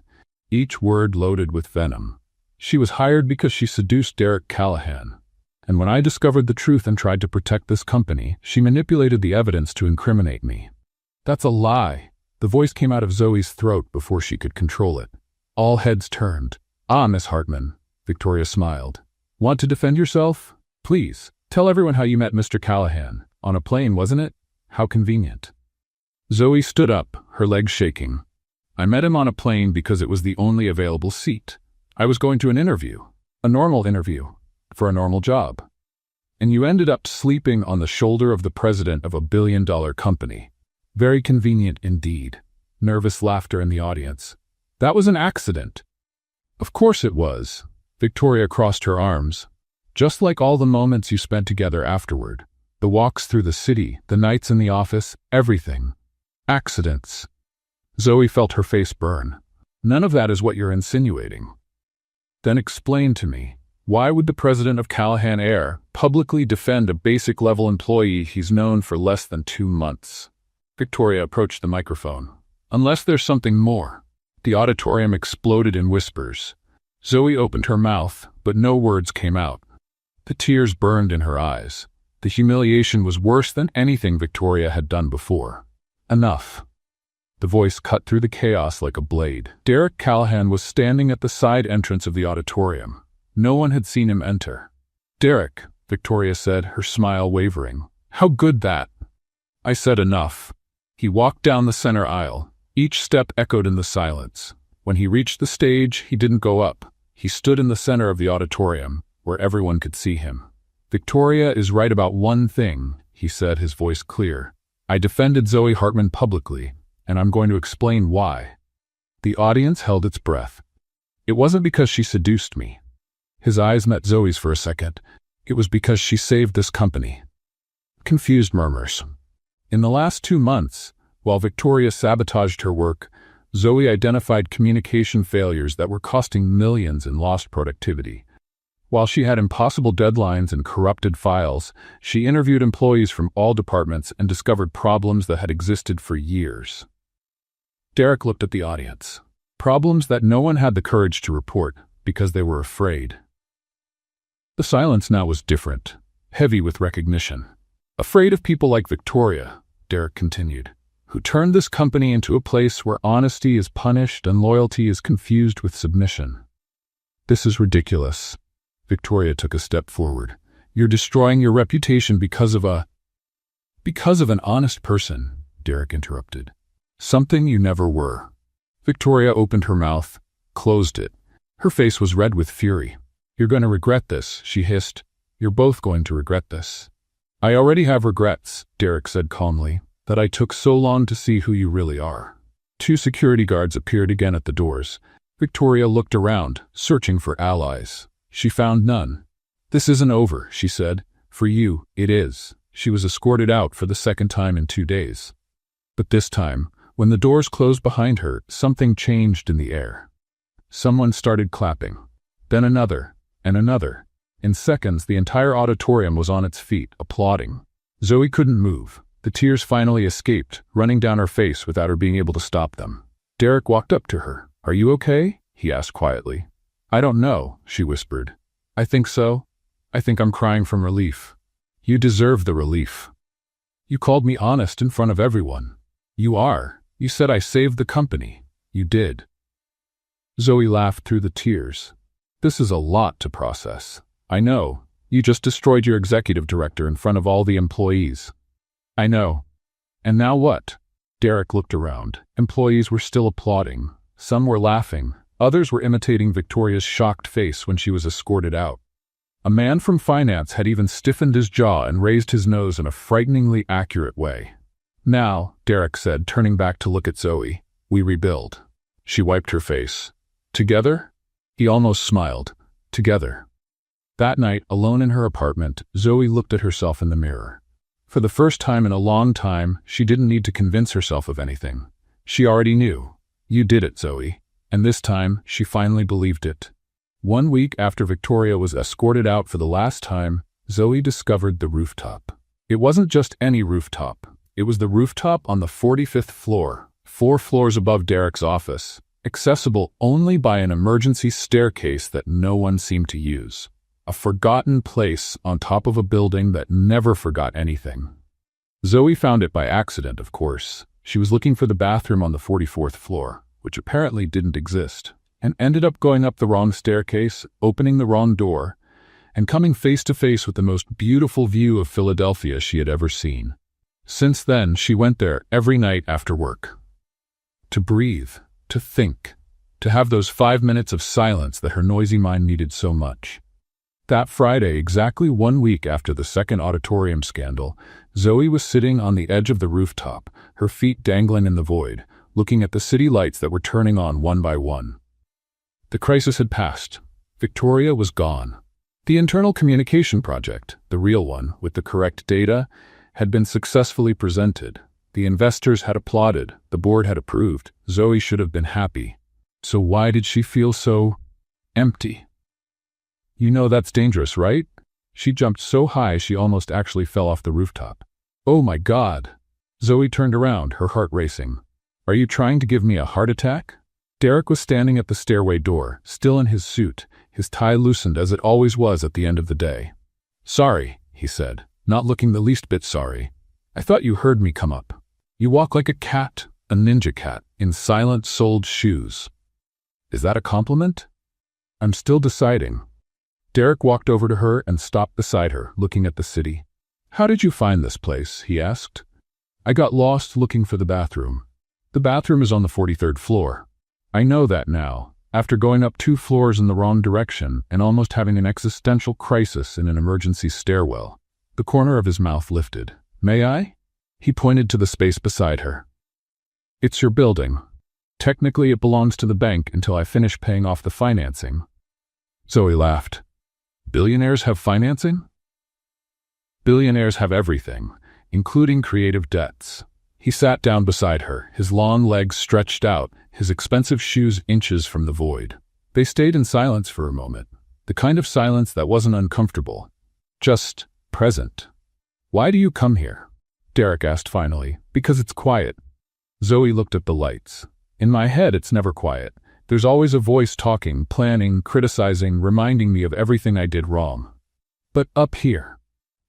each word loaded with venom. "She was hired because she seduced Derek Callahan. And when I discovered the truth and tried to protect this company, she manipulated the evidence to incriminate me." "That's a lie." The voice came out of Zoe's throat before she could control it. All heads turned. "Ah, Miss Hartman," Victoria smiled. "Want to defend yourself? Please, tell everyone how you met Mr. Callahan. On a plane, wasn't it? How convenient." Zoe stood up, her legs shaking. I met him on a plane because it was the only available seat. I was going to an interview, a normal interview, for a normal job. And you ended up sleeping on the shoulder of the president of a billion-dollar company. Very convenient indeed. Nervous laughter in the audience. That was an accident. Of course it was. Victoria crossed her arms. Just like all the moments you spent together afterward. The walks through the city, the nights in the office, everything. Accidents. Zoe felt her face burn. None of that is what you're insinuating. Then explain to me, why would the president of Callahan Air publicly defend a basic-level employee he's known for less than 2 months? Victoria approached the microphone. Unless there's something more. The auditorium exploded in whispers. Zoe opened her mouth, but no words came out. The tears burned in her eyes. The humiliation was worse than anything Victoria had done before. Enough. The voice cut through the chaos like a blade. Derek Callahan was standing at the side entrance of the auditorium. No one had seen him enter. "Derek," Victoria said, her smile wavering. "How good that." "I said enough." He walked down the center aisle. Each step echoed in the silence. When he reached the stage, he didn't go up. He stood in the center of the auditorium, where everyone could see him. "Victoria is right about one thing," he said, his voice clear. "I defended Zoe Hartman publicly, and I'm going to explain why." The audience held its breath. "It wasn't because she seduced me." His eyes met Zoe's for a second. "It was because she saved this company." Confused murmurs. In the last 2 months, while Victoria sabotaged her work, Zoe identified communication failures that were costing millions in lost productivity. While she had impossible deadlines and corrupted files, she interviewed employees from all departments and discovered problems that had existed for years. Derek looked at the audience. Problems that no one had the courage to report because they were afraid. The silence now was different, heavy with recognition. "Afraid of people like Victoria," Derek continued, "who turned this company into a place where honesty is punished and loyalty is confused with submission." "This is ridiculous." Victoria took a step forward. "You're destroying your reputation because of an honest person," Derek interrupted. "Something you never were." Victoria opened her mouth, closed it. Her face was red with fury. "You're going to regret this," she hissed. "You're both going to regret this." "I already have regrets," Derek said calmly, "that I took so long to see who you really are." 2 security guards appeared again at the doors. Victoria looked around, searching for allies. She found none. "This isn't over," she said. "For you, it is." She was escorted out for the second time in 2 days. But this time, when the doors closed behind her, something changed in the air. Someone started clapping. Then another, and another. In seconds, the entire auditorium was on its feet, applauding. Zoe couldn't move. The tears finally escaped, running down her face without her being able to stop them. Derek walked up to her. "Are you okay?" he asked quietly. "I don't know," she whispered. "I think so. I think I'm crying from relief." "You deserve the relief. You called me honest in front of everyone." "You are. You said I saved the company. You did." Zoe laughed through the tears. "This is a lot to process. I know. You just destroyed your executive director in front of all the employees." "I know. And now what?" Derek looked around. Employees were still applauding. Some were laughing. Others were imitating Victoria's shocked face when she was escorted out. A man from finance had even stiffened his jaw and raised his nose in a frighteningly accurate way. "Now," Derek said, turning back to look at Zoe, "we rebuild." She wiped her face. "Together?" He almost smiled. "Together." That night, alone in her apartment, Zoe looked at herself in the mirror. For the first time in a long time, she didn't need to convince herself of anything. She already knew. "You did it, Zoe." And this time, she finally believed it. 1 week after Victoria was escorted out for the last time, Zoe discovered the rooftop. It wasn't just any rooftop. It was the rooftop on the 45th floor, 4 floors above Derek's office, accessible only by an emergency staircase that no one seemed to use. A forgotten place on top of a building that never forgot anything. Zoe found it by accident, of course. She was looking for the bathroom on the 44th floor, which apparently didn't exist, and ended up going up the wrong staircase, opening the wrong door, and coming face to face with the most beautiful view of Philadelphia she had ever seen. Since then, she went there every night after work. To breathe, to think, to have those 5 minutes of silence that her noisy mind needed so much. That Friday, exactly 1 week after the second auditorium scandal, Zoe was sitting on the edge of the rooftop, her feet dangling in the void, looking at the city lights that were turning on one by one. The crisis had passed. Victoria was gone. The internal communication project, the real one, with the correct data, had been successfully presented. The investors had applauded, the board had approved. Zoe should have been happy. So why did she feel so empty? You know that's dangerous, right? She jumped so high she almost actually fell off the rooftop. Oh my God! Zoe turned around, her heart racing. Are you trying to give me a heart attack? Derek was standing at the stairway door, still in his suit, his tie loosened as it always was at the end of the day. Sorry, he said, not looking the least bit sorry. I thought you heard me come up. You walk like a cat, a ninja cat, in silent soled shoes. Is that a compliment? I'm still deciding. Derek walked over to her and stopped beside her, looking at the city. How did you find this place? He asked. I got lost looking for the bathroom. The bathroom is on the 43rd floor. I know that now, after going up 2 floors in the wrong direction and almost having an existential crisis in an emergency stairwell. The corner of his mouth lifted. May I? He pointed to the space beside her. It's your building. Technically, it belongs to the bank until I finish paying off the financing. Zoe laughed. Billionaires have financing? Billionaires have everything, including creative debts. He sat down beside her, his long legs stretched out, his expensive shoes inches from the void. They stayed in silence for a moment, the kind of silence that wasn't uncomfortable, just present. Why do you come here? Derek asked finally. Because it's quiet. Zoe looked at the lights. In my head, it's never quiet. There's always a voice talking, planning, criticizing, reminding me of everything I did wrong. But up here,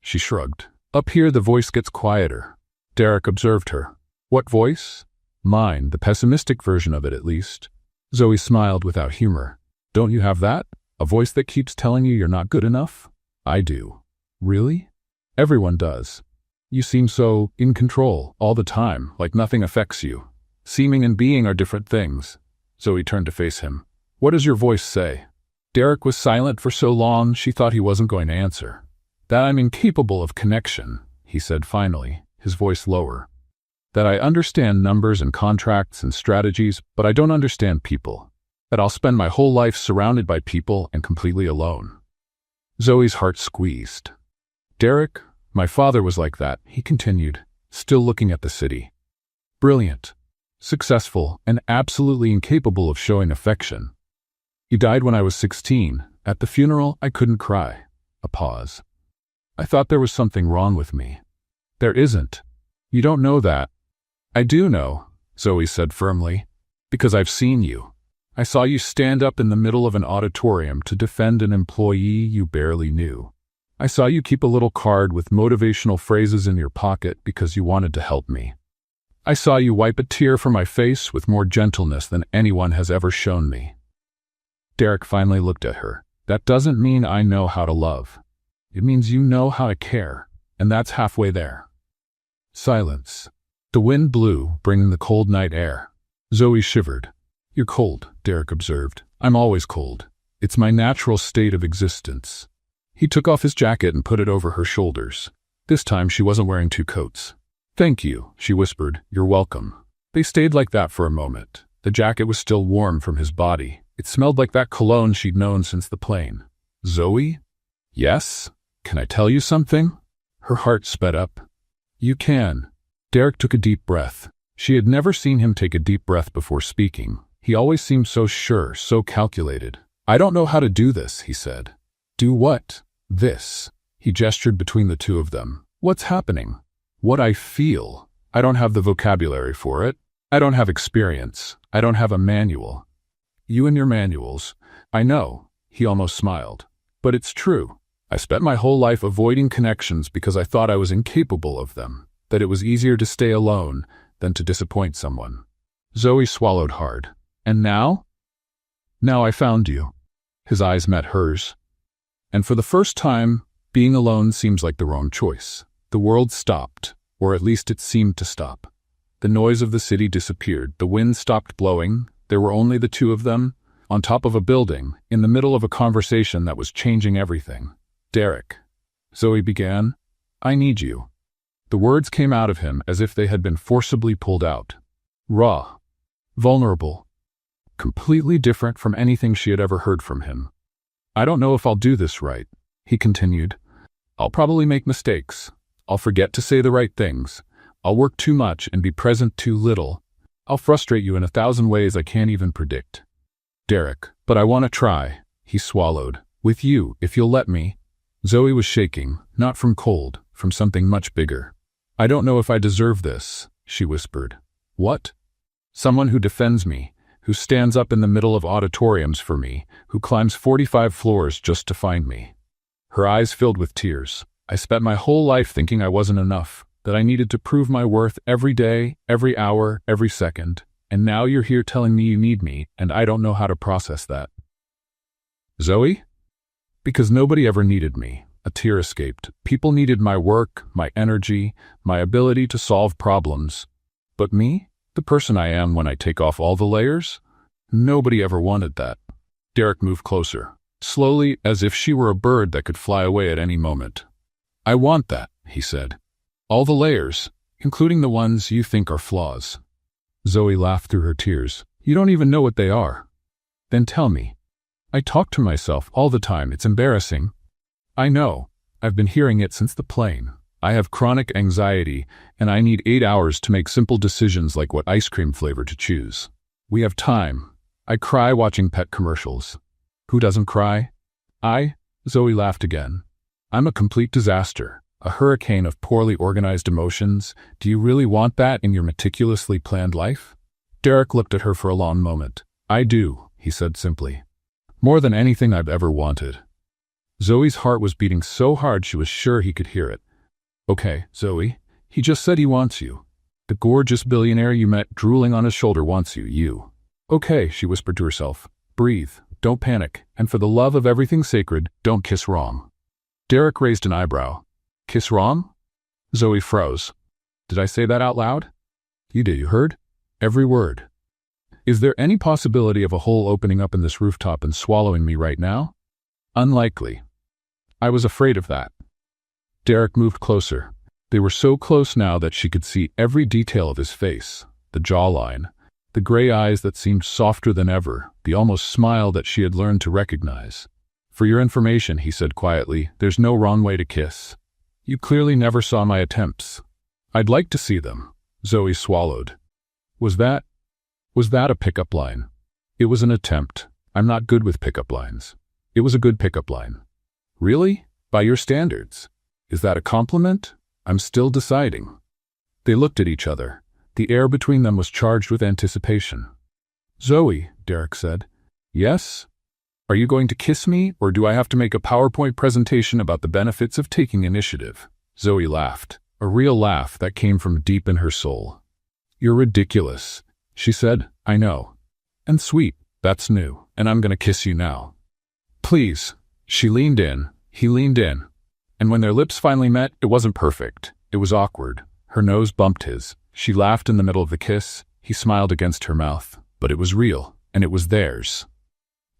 she shrugged. Up here, the voice gets quieter. Derek observed her. What voice? Mine, the pessimistic version of it at least. Zoe smiled without humor. Don't you have that? A voice that keeps telling you you're not good enough? I do. Really? Everyone does. You seem so in control all the time, like nothing affects you. Seeming and being are different things. Zoe turned to face him. What does your voice say? Derek was silent for so long she thought he wasn't going to answer. That I'm incapable of connection, he said finally, his voice lower. That I understand numbers and contracts and strategies, but I don't understand people. That I'll spend my whole life surrounded by people and completely alone. Zoe's heart squeezed. Derek, my father was like that, he continued, still looking at the city. Brilliant, successful, and absolutely incapable of showing affection. He died when I was 16. At the funeral, I couldn't cry. A pause. I thought there was something wrong with me. There isn't. You don't know that. I do know, Zoe said firmly, because I've seen you. I saw you stand up in the middle of an auditorium to defend an employee you barely knew. I saw you keep a little card with motivational phrases in your pocket because you wanted to help me. I saw you wipe a tear from my face with more gentleness than anyone has ever shown me. Derek finally looked at her. That doesn't mean I know how to love. It means you know how to care, and that's halfway there. Silence. The wind blew, bringing the cold night air. Zoe shivered. You're cold, Derek observed. I'm always cold. It's my natural state of existence. He took off his jacket and put it over her shoulders. This time she wasn't wearing 2 coats. Thank you, she whispered. You're welcome. They stayed like that for a moment. The jacket was still warm from his body. It smelled like that cologne she'd known since the plane. Zoe? Yes? Can I tell you something? Her heart sped up. You can. Derek took a deep breath. She had never seen him take a deep breath before speaking. He always seemed so sure, so calculated. I don't know how to do this, he said. Do what? This. He gestured between the two of them. What's happening? What I feel. I don't have the vocabulary for it. I don't have experience. I don't have a manual. You and your manuals. I know. He almost smiled. But it's true. I spent my whole life avoiding connections because I thought I was incapable of them. That it was easier to stay alone than to disappoint someone. Zoe swallowed hard. And now? Now I found you. His eyes met hers. And for the first time, being alone seems like the wrong choice. The world stopped, or at least it seemed to stop. The noise of the city disappeared. The wind stopped blowing. There were only the two of them, on top of a building, in the middle of a conversation that was changing everything. "Derek," Zoe began, "I need you." The words came out of him as if they had been forcibly pulled out. Raw. Vulnerable. Completely different from anything she had ever heard from him. "I don't know if I'll do this right," he continued. "I'll probably make mistakes. I'll forget to say the right things. I'll work too much and be present too little. I'll frustrate you in 1,000 ways I can't even predict. Derek, but I want to try," he swallowed. "With you, if you'll let me." Zoe was shaking, not from cold, from something much bigger. "I don't know if I deserve this," she whispered. "What?" "Someone who defends me, who stands up in the middle of auditoriums for me, who climbs 45 floors just to find me." Her eyes filled with tears. "I spent my whole life thinking I wasn't enough, that I needed to prove my worth every day, every hour, every second. And now you're here telling me you need me, and I don't know how to process that." "Zoe?" "Because nobody ever needed me." A tear escaped. "People needed my work, my energy, my ability to solve problems. But me? The person I am when I take off all the layers? Nobody ever wanted that." Derek moved closer, slowly, as if she were a bird that could fly away at any moment. "I want that," he said. "All the layers, including the ones you think are flaws." Zoe laughed through her tears. "You don't even know what they are." "Then tell me." "I talk to myself all the time. It's embarrassing." "I know. I've been hearing it since the plane. I have chronic anxiety, and I need 8 hours to make simple decisions like what ice cream flavor to choose. We have time. I cry watching pet commercials." "Who doesn't cry?" Zoe laughed again. "I'm a complete disaster. A hurricane of poorly organized emotions. Do you really want that in your meticulously planned life?" Derek looked at her for a long moment. "I do," he said simply. "More than anything I've ever wanted." Zoe's heart was beating so hard she was sure he could hear it. "Okay, Zoe, he just said he wants you. The gorgeous billionaire you met drooling on his shoulder wants you. Okay," she whispered to herself. "Breathe, don't panic, and for the love of everything sacred, don't kiss wrong." Derek raised an eyebrow. "Kiss wrong?" Zoe froze. "Did I say that out loud?" "You did, you heard? Every word." "Is there any possibility of a hole opening up in this rooftop and swallowing me right now?" "Unlikely." "I was afraid of that." Derek moved closer. They were so close now that she could see every detail of his face, the jawline, the gray eyes that seemed softer than ever, the almost smile that she had learned to recognize. "For your information," he said quietly, "there's no wrong way to kiss. You clearly never saw my attempts." "I'd like to see them." Zoe swallowed. Was that a pickup line?" "It was an attempt. I'm not good with pickup lines." "It was a good pickup line." "Really? By your standards? Is that a compliment? I'm still deciding." They looked at each other. The air between them was charged with anticipation. "Zoe," Derek said. "Yes? Are you going to kiss me, or do I have to make a PowerPoint presentation about the benefits of taking initiative?" Zoe laughed, a real laugh that came from deep in her soul. "You're ridiculous," she said. "I know. And sweet, that's new, and I'm going to kiss you now." "Please." She leaned in, he leaned in. And when their lips finally met, it wasn't perfect. It was awkward. Her nose bumped his. She laughed in the middle of the kiss. He smiled against her mouth. But it was real, and it was theirs.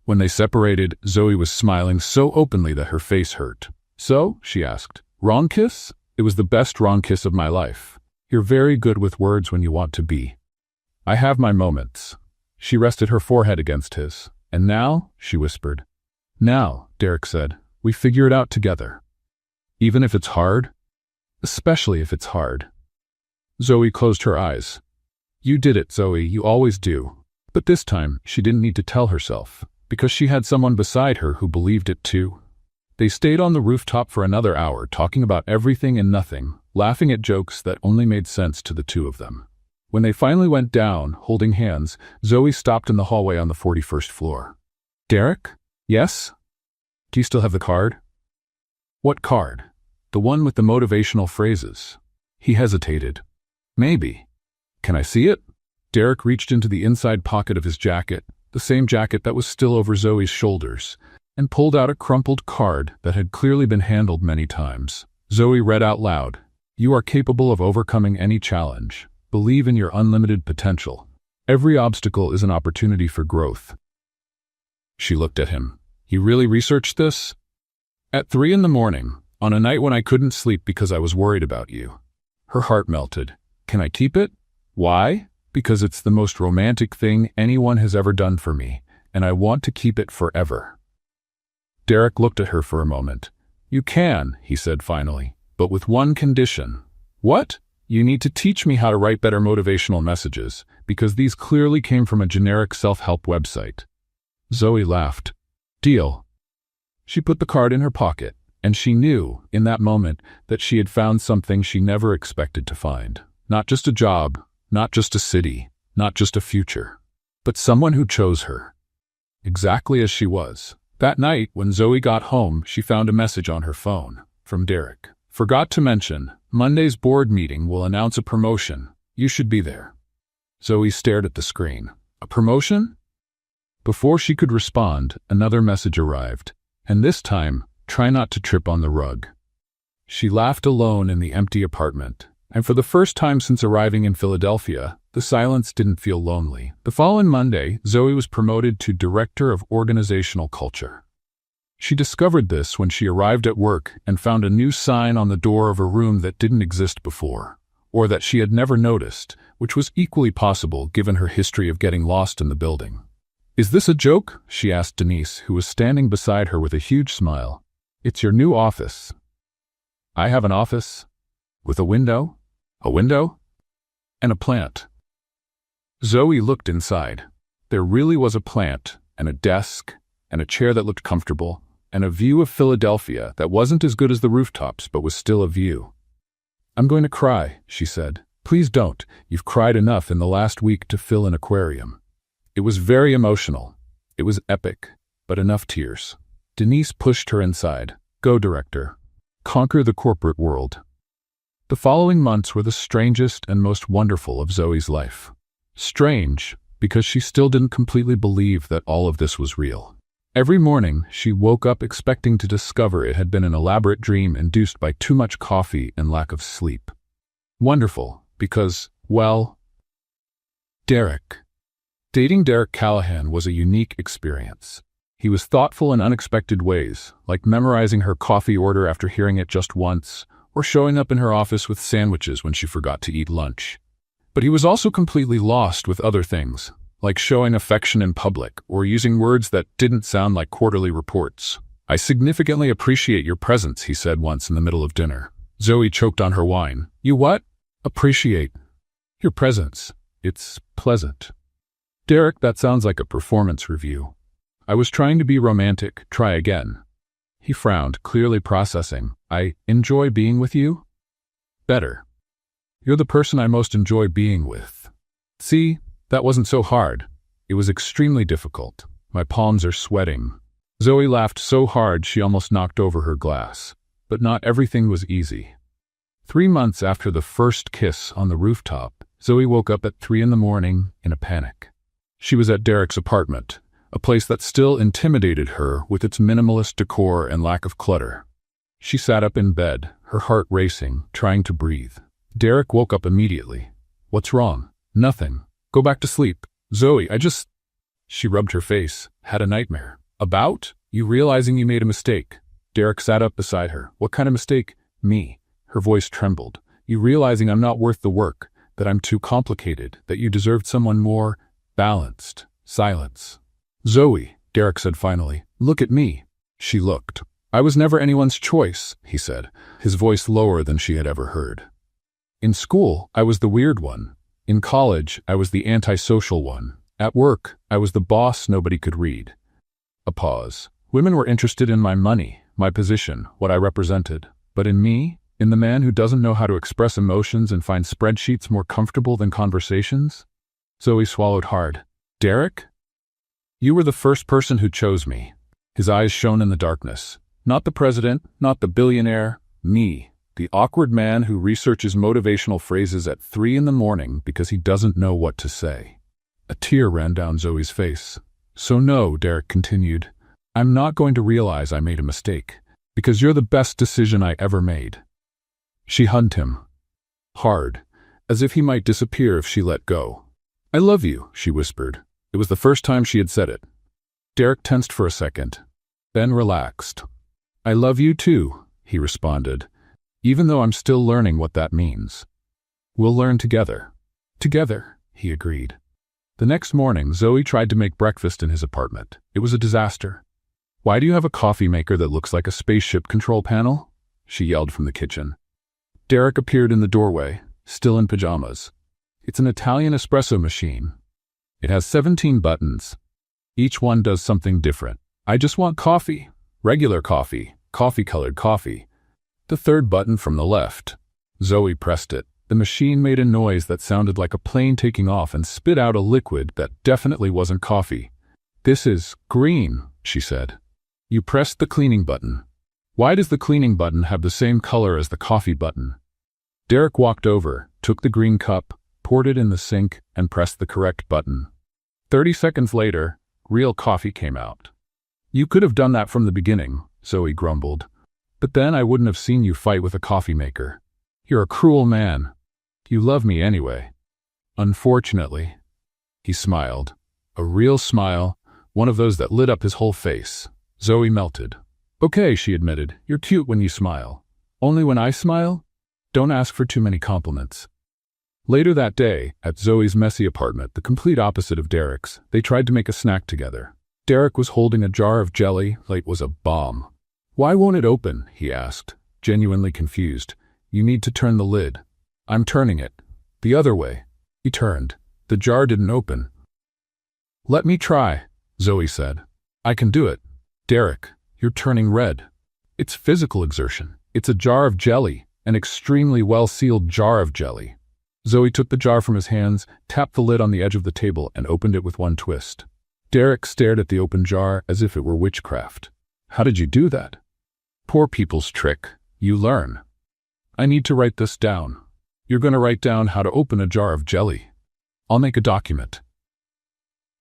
When they separated, Zoe was smiling so openly that her face hurt. "So?" she asked. "Wrong kiss?" "It was the best wrong kiss of my life. You're very good with words when you want to be." "I have my moments." She rested her forehead against his. "And now?" she whispered. "Now," Derek said, "we figure it out together. Even if it's hard?" "Especially if it's hard." Zoe closed her eyes. "You did it, Zoe, you always do." But this time, she didn't need to tell herself, because she had someone beside her who believed it too. They stayed on the rooftop for another hour, talking about everything and nothing, laughing at jokes that only made sense to the two of them. When they finally went down, holding hands, Zoe stopped in the hallway on the 41st floor. "Derek?" "Yes?" "Do you still have the card?" "What card?" "The one with the motivational phrases." He hesitated. "Maybe. Can I see it?" Derek reached into the inside pocket of his jacket, the same jacket that was still over Zoe's shoulders, and pulled out a crumpled card that had clearly been handled many times. Zoe read out loud, "You are capable of overcoming any challenge. Believe in your unlimited potential." Every obstacle is an opportunity for growth. She looked at him. You really researched this? At 3 in the morning, on a night when I couldn't sleep because I was worried about you. Her heart melted. Can I keep it? Why? Because it's the most romantic thing anyone has ever done for me, and I want to keep it forever. Derek looked at her for a moment. You can, he said finally, but with one condition. What? You need to teach me how to write better motivational messages, because these clearly came from a generic self-help website. Zoe laughed. Deal. She put the card in her pocket, and she knew, in that moment, that she had found something she never expected to find. Not just a job, not just a city, not just a future, but someone who chose her. Exactly as she was. That night, when Zoe got home, she found a message on her phone from Derek. Forgot to mention, Monday's board meeting will announce a promotion. You should be there. Zoe stared at the screen. A promotion? Before she could respond, another message arrived. And this time, try not to trip on the rug. She laughed alone in the empty apartment. And for the first time since arriving in Philadelphia, the silence didn't feel lonely. The following Monday, Zoe was promoted to Director of Organizational Culture. She discovered this when she arrived at work and found a new sign on the door of a room that didn't exist before, or that she had never noticed, which was equally possible given her history of getting lost in the building. Is this a joke? She asked Denise, who was standing beside her with a huge smile. It's your new office. I have an office? With a window? A window? And a plant. Zoe looked inside. There really was a plant, and a desk, and a chair that looked comfortable, and a view of Philadelphia that wasn't as good as the rooftops but was still a view. I'm going to cry, she said. Please don't. You've cried enough in the last week to fill an aquarium. It was very emotional. It was epic, but enough tears. Denise pushed her inside. Go, Director. Conquer the corporate world. The following months were the strangest and most wonderful of Zoe's life. Strange, because she still didn't completely believe that all of this was real. Every morning, she woke up expecting to discover it had been an elaborate dream induced by too much coffee and lack of sleep. Wonderful, because, well, Derek. Dating Derek Callahan was a unique experience. He was thoughtful in unexpected ways, like memorizing her coffee order after hearing it just once, or showing up in her office with sandwiches when she forgot to eat lunch. But he was also completely lost with other things, like showing affection in public or using words that didn't sound like quarterly reports. I significantly appreciate your presence, he said once in the middle of dinner. Zoe choked on her wine. You what? Appreciate. Your presence. It's pleasant. Derek, that sounds like a performance review. I was trying to be romantic. Try again. He frowned, clearly processing. I enjoy being with you? Better. You're the person I most enjoy being with. See, that wasn't so hard. It was extremely difficult. My palms are sweating. Zoe laughed so hard she almost knocked over her glass. But not everything was easy. 3 months after the first kiss on the rooftop, Zoe woke up at 3 in the morning in a panic. She was at Derek's apartment, a place that still intimidated her with its minimalist decor and lack of clutter. She sat up in bed, her heart racing, trying to breathe. Derek woke up immediately. What's wrong? Nothing. Go back to sleep. Zoe, She rubbed her face. Had a nightmare. About? You realizing you made a mistake. Derek sat up beside her. What kind of mistake? Me. Her voice trembled. You realizing I'm not worth the work, that I'm too complicated, that you deserved someone more balanced. Silence. Zoe, Derek said finally, look at me. She looked. I was never anyone's choice, he said, his voice lower than she had ever heard. In school, I was the weird one. In college, I was the antisocial one. At work, I was the boss nobody could read. A pause. Women were interested in my money, my position, what I represented. But in me, in the man who doesn't know how to express emotions and find spreadsheets more comfortable than conversations? Zoe swallowed hard. Derek? You were the first person who chose me. His eyes shone in the darkness. Not the president, not the billionaire, me. The awkward man who researches motivational phrases at 3 in the morning because he doesn't know what to say. A tear ran down Zoe's face. So no, Derek continued, I'm not going to realize I made a mistake, because you're the best decision I ever made. She hugged him. Hard, as if he might disappear if she let go. I love you, she whispered. It was the first time she had said it. Derek tensed for a second, then relaxed. I love you too, he responded, even though I'm still learning what that means. We'll learn together. Together, he agreed. The next morning, Zoe tried to make breakfast in his apartment. It was a disaster. Why do you have a coffee maker that looks like a spaceship control panel? She yelled from the kitchen. Derek appeared in the doorway, still in pajamas. It's an Italian espresso machine. It has 17 buttons. Each one does something different. I just want coffee. Regular coffee. Coffee-colored coffee. The third button from the left. Zoe pressed it. The machine made a noise that sounded like a plane taking off and spit out a liquid that definitely wasn't coffee. This is green, she said. You pressed the cleaning button. Why does the cleaning button have the same color as the coffee button? Derek walked over, took the green cup, poured it in the sink, and pressed the correct button. 30 seconds later, real coffee came out. You could have done that from the beginning, Zoe grumbled. But then I wouldn't have seen you fight with a coffee maker. You're a cruel man. You love me anyway. Unfortunately. He smiled. A real smile, one of those that lit up his whole face. Zoe melted. Okay, she admitted. You're cute when you smile. Only when I smile? Don't ask for too many compliments. Later that day, at Zoe's messy apartment, the complete opposite of Derek's, they tried to make a snack together. Derek was holding a jar of jelly like it was a bomb. Why won't it open? He asked, genuinely confused. You need to turn the lid. I'm turning it. The other way. He turned. The jar didn't open. Let me try, Zoe said. I can do it. Derek, you're turning red. It's physical exertion. It's a jar of jelly, an extremely well-sealed jar of jelly. Zoe took the jar from his hands, tapped the lid on the edge of the table, and opened it with one twist. Derek stared at the open jar as if it were witchcraft. How did you do that? Poor people's trick. You learn. I need to write this down. You're going to write down how to open a jar of jelly. I'll make a document.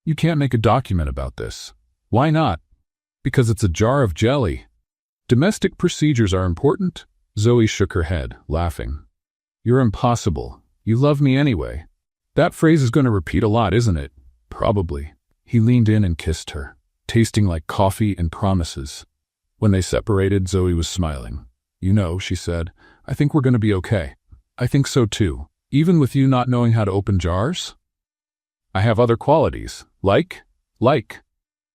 You can't make a document about this. Why not? Because it's a jar of jelly. Domestic procedures are important. Zoe shook her head, laughing. You're impossible. You love me anyway. That phrase is going to repeat a lot, isn't it? Probably. He leaned in and kissed her, tasting like coffee and promises. When they separated, Zoe was smiling. You know, she said, I think we're going to be okay. I think so too. Even with you not knowing how to open jars? I have other qualities. Like?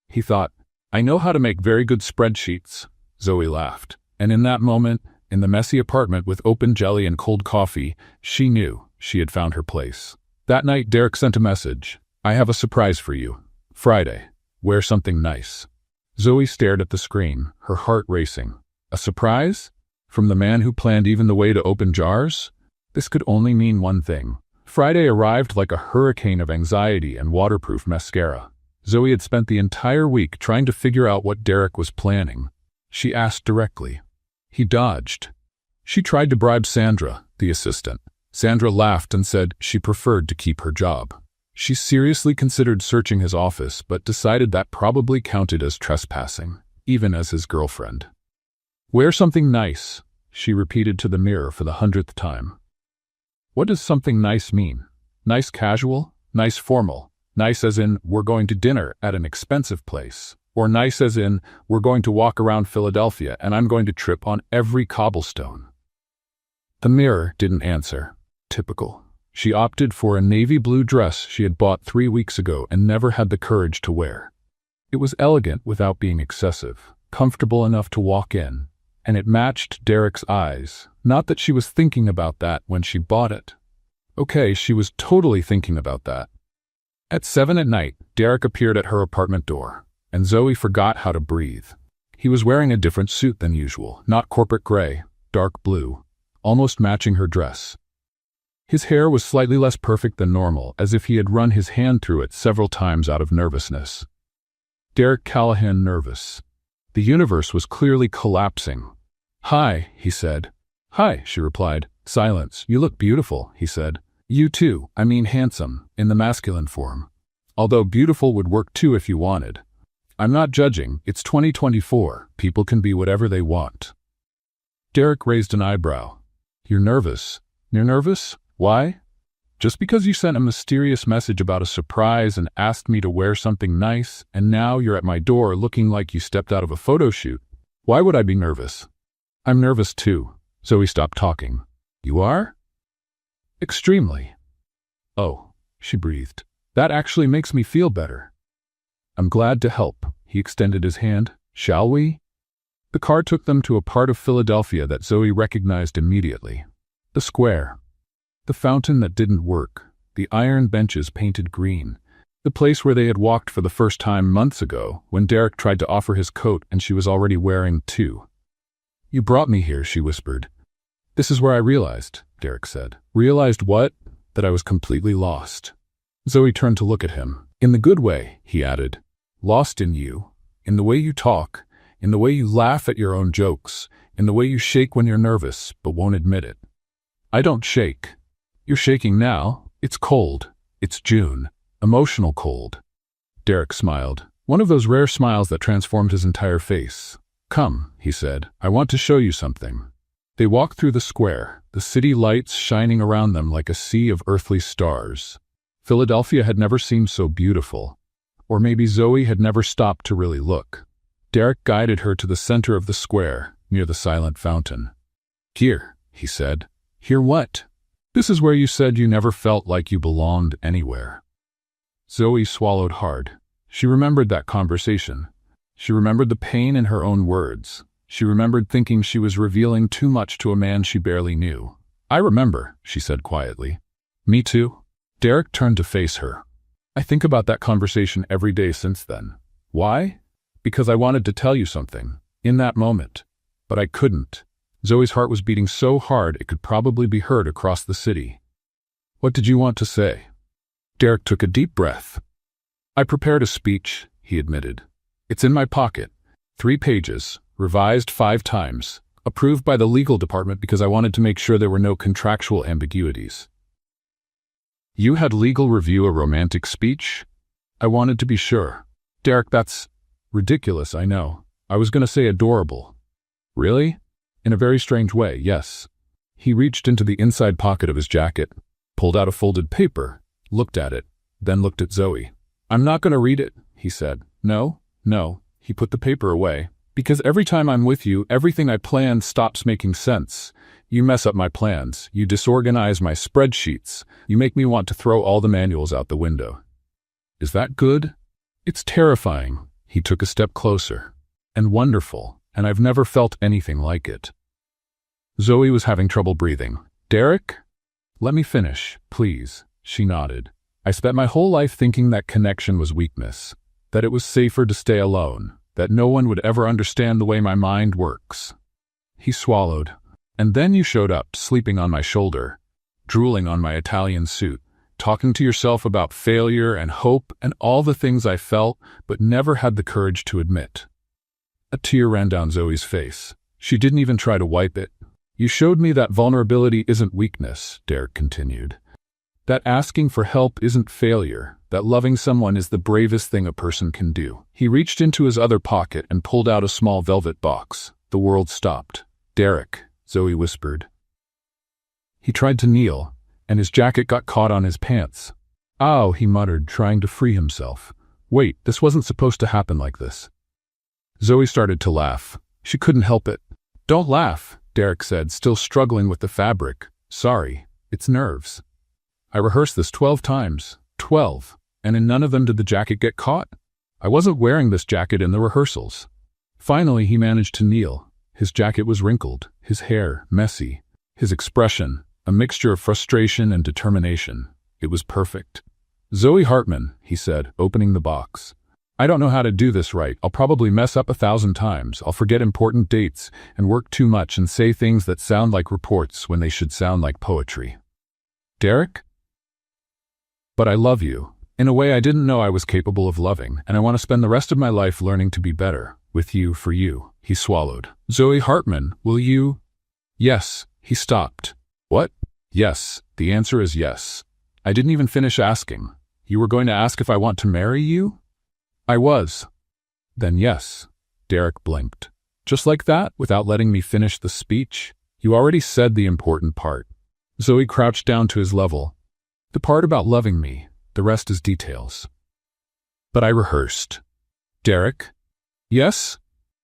He thought, I know how to make very good spreadsheets. Zoe laughed. And in that moment, in the messy apartment with open jelly and cold coffee, she knew she had found her place. That night, Derek sent a message. I have a surprise for you. Friday. Wear something nice. Zoe stared at the screen, her heart racing. A surprise? From the man who planned even the way to open jars? This could only mean one thing. Friday arrived like a hurricane of anxiety and waterproof mascara. Zoe had spent the entire week trying to figure out what Derek was planning. She asked directly. He dodged. She tried to bribe Sandra, the assistant. Sandra laughed and said she preferred to keep her job. She seriously considered searching his office, but decided that probably counted as trespassing, even as his girlfriend. Wear something nice, she repeated to the mirror for the 100th time. What does something nice mean? Nice casual? Nice formal? Nice as in, we're going to dinner at an expensive place? Or nice as in, we're going to walk around Philadelphia and I'm going to trip on every cobblestone? The mirror didn't answer. Typical. She opted for a navy blue dress she had bought 3 weeks ago and never had the courage to wear. It was elegant without being excessive, comfortable enough to walk in, and it matched Derek's eyes. Not that she was thinking about that when she bought it. Okay, she was totally thinking about that. At 7 at night, Derek appeared at her apartment door, and Zoe forgot how to breathe. He was wearing a different suit than usual, not corporate gray, dark blue, almost matching her dress. His hair was slightly less perfect than normal, as if he had run his hand through it several times out of nervousness. Derek Callahan nervous. The universe was clearly collapsing. Hi, he said. Hi, she replied. Silence. You look beautiful, he said. You too, I mean handsome, in the masculine form. Although beautiful would work too if you wanted. I'm not judging, it's 2024, people can be whatever they want. Derek raised an eyebrow. You're nervous? You're nervous? Why? Just because you sent a mysterious message about a surprise and asked me to wear something nice, and now you're at my door looking like you stepped out of a photo shoot. Why would I be nervous? I'm nervous too. Zoe stopped talking. You are? Extremely. Oh, she breathed. That actually makes me feel better. I'm glad to help. He extended his hand. Shall we? The car took them to a part of Philadelphia that Zoe recognized immediately. The square. The fountain that didn't work. The iron benches painted green. The place where they had walked for the first time months ago, when Derek tried to offer his coat and she was already wearing two. You brought me here, she whispered. This is where I realized, Derek said. Realized what? That I was completely lost. Zoe turned to look at him. In the good way, he added. Lost in you. In the way you talk. In the way you laugh at your own jokes. In the way you shake when you're nervous, but won't admit it. I don't shake. You're shaking now. It's cold. It's June. Emotional cold. Derek smiled. One of those rare smiles that transformed his entire face. Come, he said. I want to show you something. They walked through the square, the city lights shining around them like a sea of earthly stars. Philadelphia had never seemed so beautiful. Or maybe Zoe had never stopped to really look. Derek guided her to the center of the square, near the silent fountain. Here, he said. Here what? This is where you said you never felt like you belonged anywhere. Zoe swallowed hard. She remembered that conversation. She remembered the pain in her own words. She remembered thinking she was revealing too much to a man she barely knew. I remember, she said quietly. Me too. Derek turned to face her. I think about that conversation every day since then. Why? Because I wanted to tell you something, in that moment. But I couldn't. Zoe's heart was beating so hard it could probably be heard across the city. What did you want to say? Derek took a deep breath. I prepared a speech, he admitted. It's in my pocket. 3 pages, revised 5 times, approved by the legal department because I wanted to make sure there were no contractual ambiguities. You had legal review a romantic speech? I wanted to be sure. Derek, that's ridiculous, I know. I was going to say adorable. Really? In a very strange way, yes. He reached into the inside pocket of his jacket, pulled out a folded paper, looked at it, then looked at Zoe. I'm not going to read it, he said. No. He put the paper away. Because every time I'm with you, everything I plan stops making sense. You mess up my plans. You disorganize my spreadsheets. You make me want to throw all the manuals out the window. Is that good? It's terrifying. He took a step closer. And wonderful. And I've never felt anything like it. Zoe was having trouble breathing. Derek? Let me finish, please. She nodded. I spent my whole life thinking that connection was weakness, that it was safer to stay alone, that no one would ever understand the way my mind works. He swallowed. And then you showed up, sleeping on my shoulder, drooling on my Italian suit, talking to yourself about failure and hope and all the things I felt but never had the courage to admit. A tear ran down Zoe's face. She didn't even try to wipe it. You showed me that vulnerability isn't weakness, Derek continued. That asking for help isn't failure, that loving someone is the bravest thing a person can do. He reached into his other pocket and pulled out a small velvet box. The world stopped. Derek, Zoe whispered. He tried to kneel, and his jacket got caught on his pants. Ow, he muttered, trying to free himself. Wait, this wasn't supposed to happen like this. Zoe started to laugh. She couldn't help it. Don't laugh, Derek said, still struggling with the fabric. Sorry, it's nerves. I rehearsed this 12 times. 12. And in none of them did the jacket get caught. I wasn't wearing this jacket in the rehearsals. Finally, he managed to kneel. His jacket was wrinkled, his hair messy, his expression a mixture of frustration and determination. It was perfect. Zoe Hartman, he said, opening the box. I don't know how to do this right. I'll probably mess up 1,000 times. I'll forget important dates and work too much and say things that sound like reports when they should sound like poetry. Derek? But I love you. In a way I didn't know I was capable of loving, and I want to spend the rest of my life learning to be better. With you, for you. He swallowed. Zoe Hartman, will you? Yes. He stopped. What? Yes. The answer is yes. I didn't even finish asking. You were going to ask if I want to marry you? I was. Then yes. Derek blinked. Just like that, without letting me finish the speech? You already said the important part. Zoe crouched down to his level. The part about loving me, the rest is details. But I rehearsed. Derek? Yes?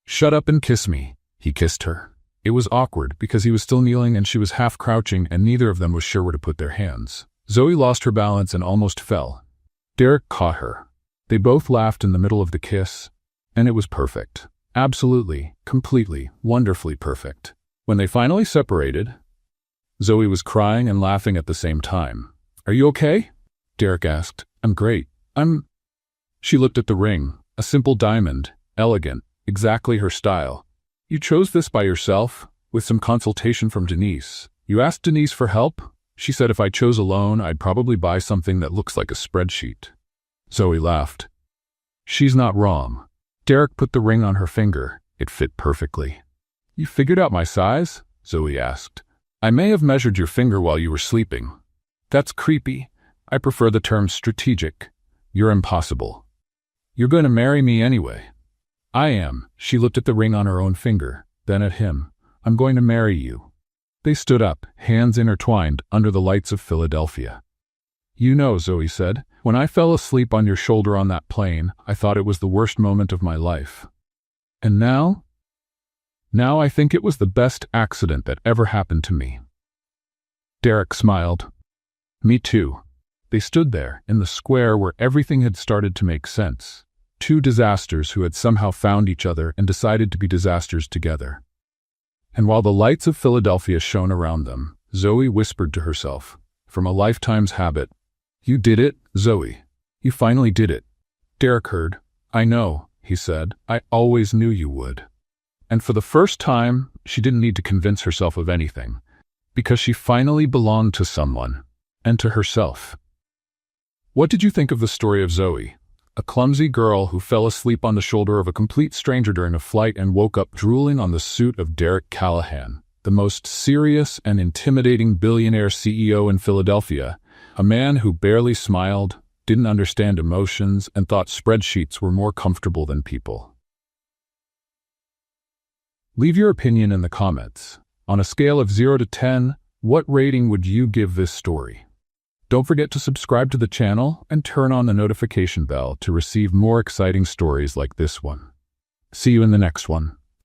Shut up and kiss me. He kissed her. It was awkward because he was still kneeling and she was half crouching and neither of them was sure where to put their hands. Zoe lost her balance and almost fell. Derek caught her. They both laughed in the middle of the kiss, and it was perfect. Absolutely, completely, wonderfully perfect. When they finally separated, Zoe was crying and laughing at the same time. Are you okay? Derek asked. I'm great. She looked at the ring, a simple diamond, elegant, exactly her style. You chose this by yourself, with some consultation from Denise. You asked Denise for help? She said if I chose alone, I'd probably buy something that looks like a spreadsheet. Zoe laughed. She's not wrong. Derek put the ring on her finger. It fit perfectly. You figured out my size? Zoe asked. I may have measured your finger while you were sleeping. That's creepy. I prefer the term strategic. You're impossible. You're going to marry me anyway. I am. She looked at the ring on her own finger, then at him. I'm going to marry you. They stood up, hands intertwined, under the lights of Philadelphia. You know, Zoe said, when I fell asleep on your shoulder on that plane, I thought it was the worst moment of my life. And now? Now I think it was the best accident that ever happened to me. Derek smiled. Me too. They stood there, in the square where everything had started to make sense. Two disasters who had somehow found each other and decided to be disasters together. And while the lights of Philadelphia shone around them, Zoe whispered to herself, from a lifetime's habit, You did it, Zoe. You finally did it. Derek heard. I know, he said. I always knew you would. And for the first time, she didn't need to convince herself of anything, because she finally belonged to someone, and to herself. What did you think of the story of Zoe? A clumsy girl who fell asleep on the shoulder of a complete stranger during a flight and woke up drooling on the suit of Derek Callahan, the most serious and intimidating billionaire CEO in Philadelphia, a man who barely smiled, didn't understand emotions, and thought spreadsheets were more comfortable than people. Leave your opinion in the comments. On a scale of 0 to 10, what rating would you give this story? Don't forget to subscribe to the channel and turn on the notification bell to receive more exciting stories like this one. See you in the next one.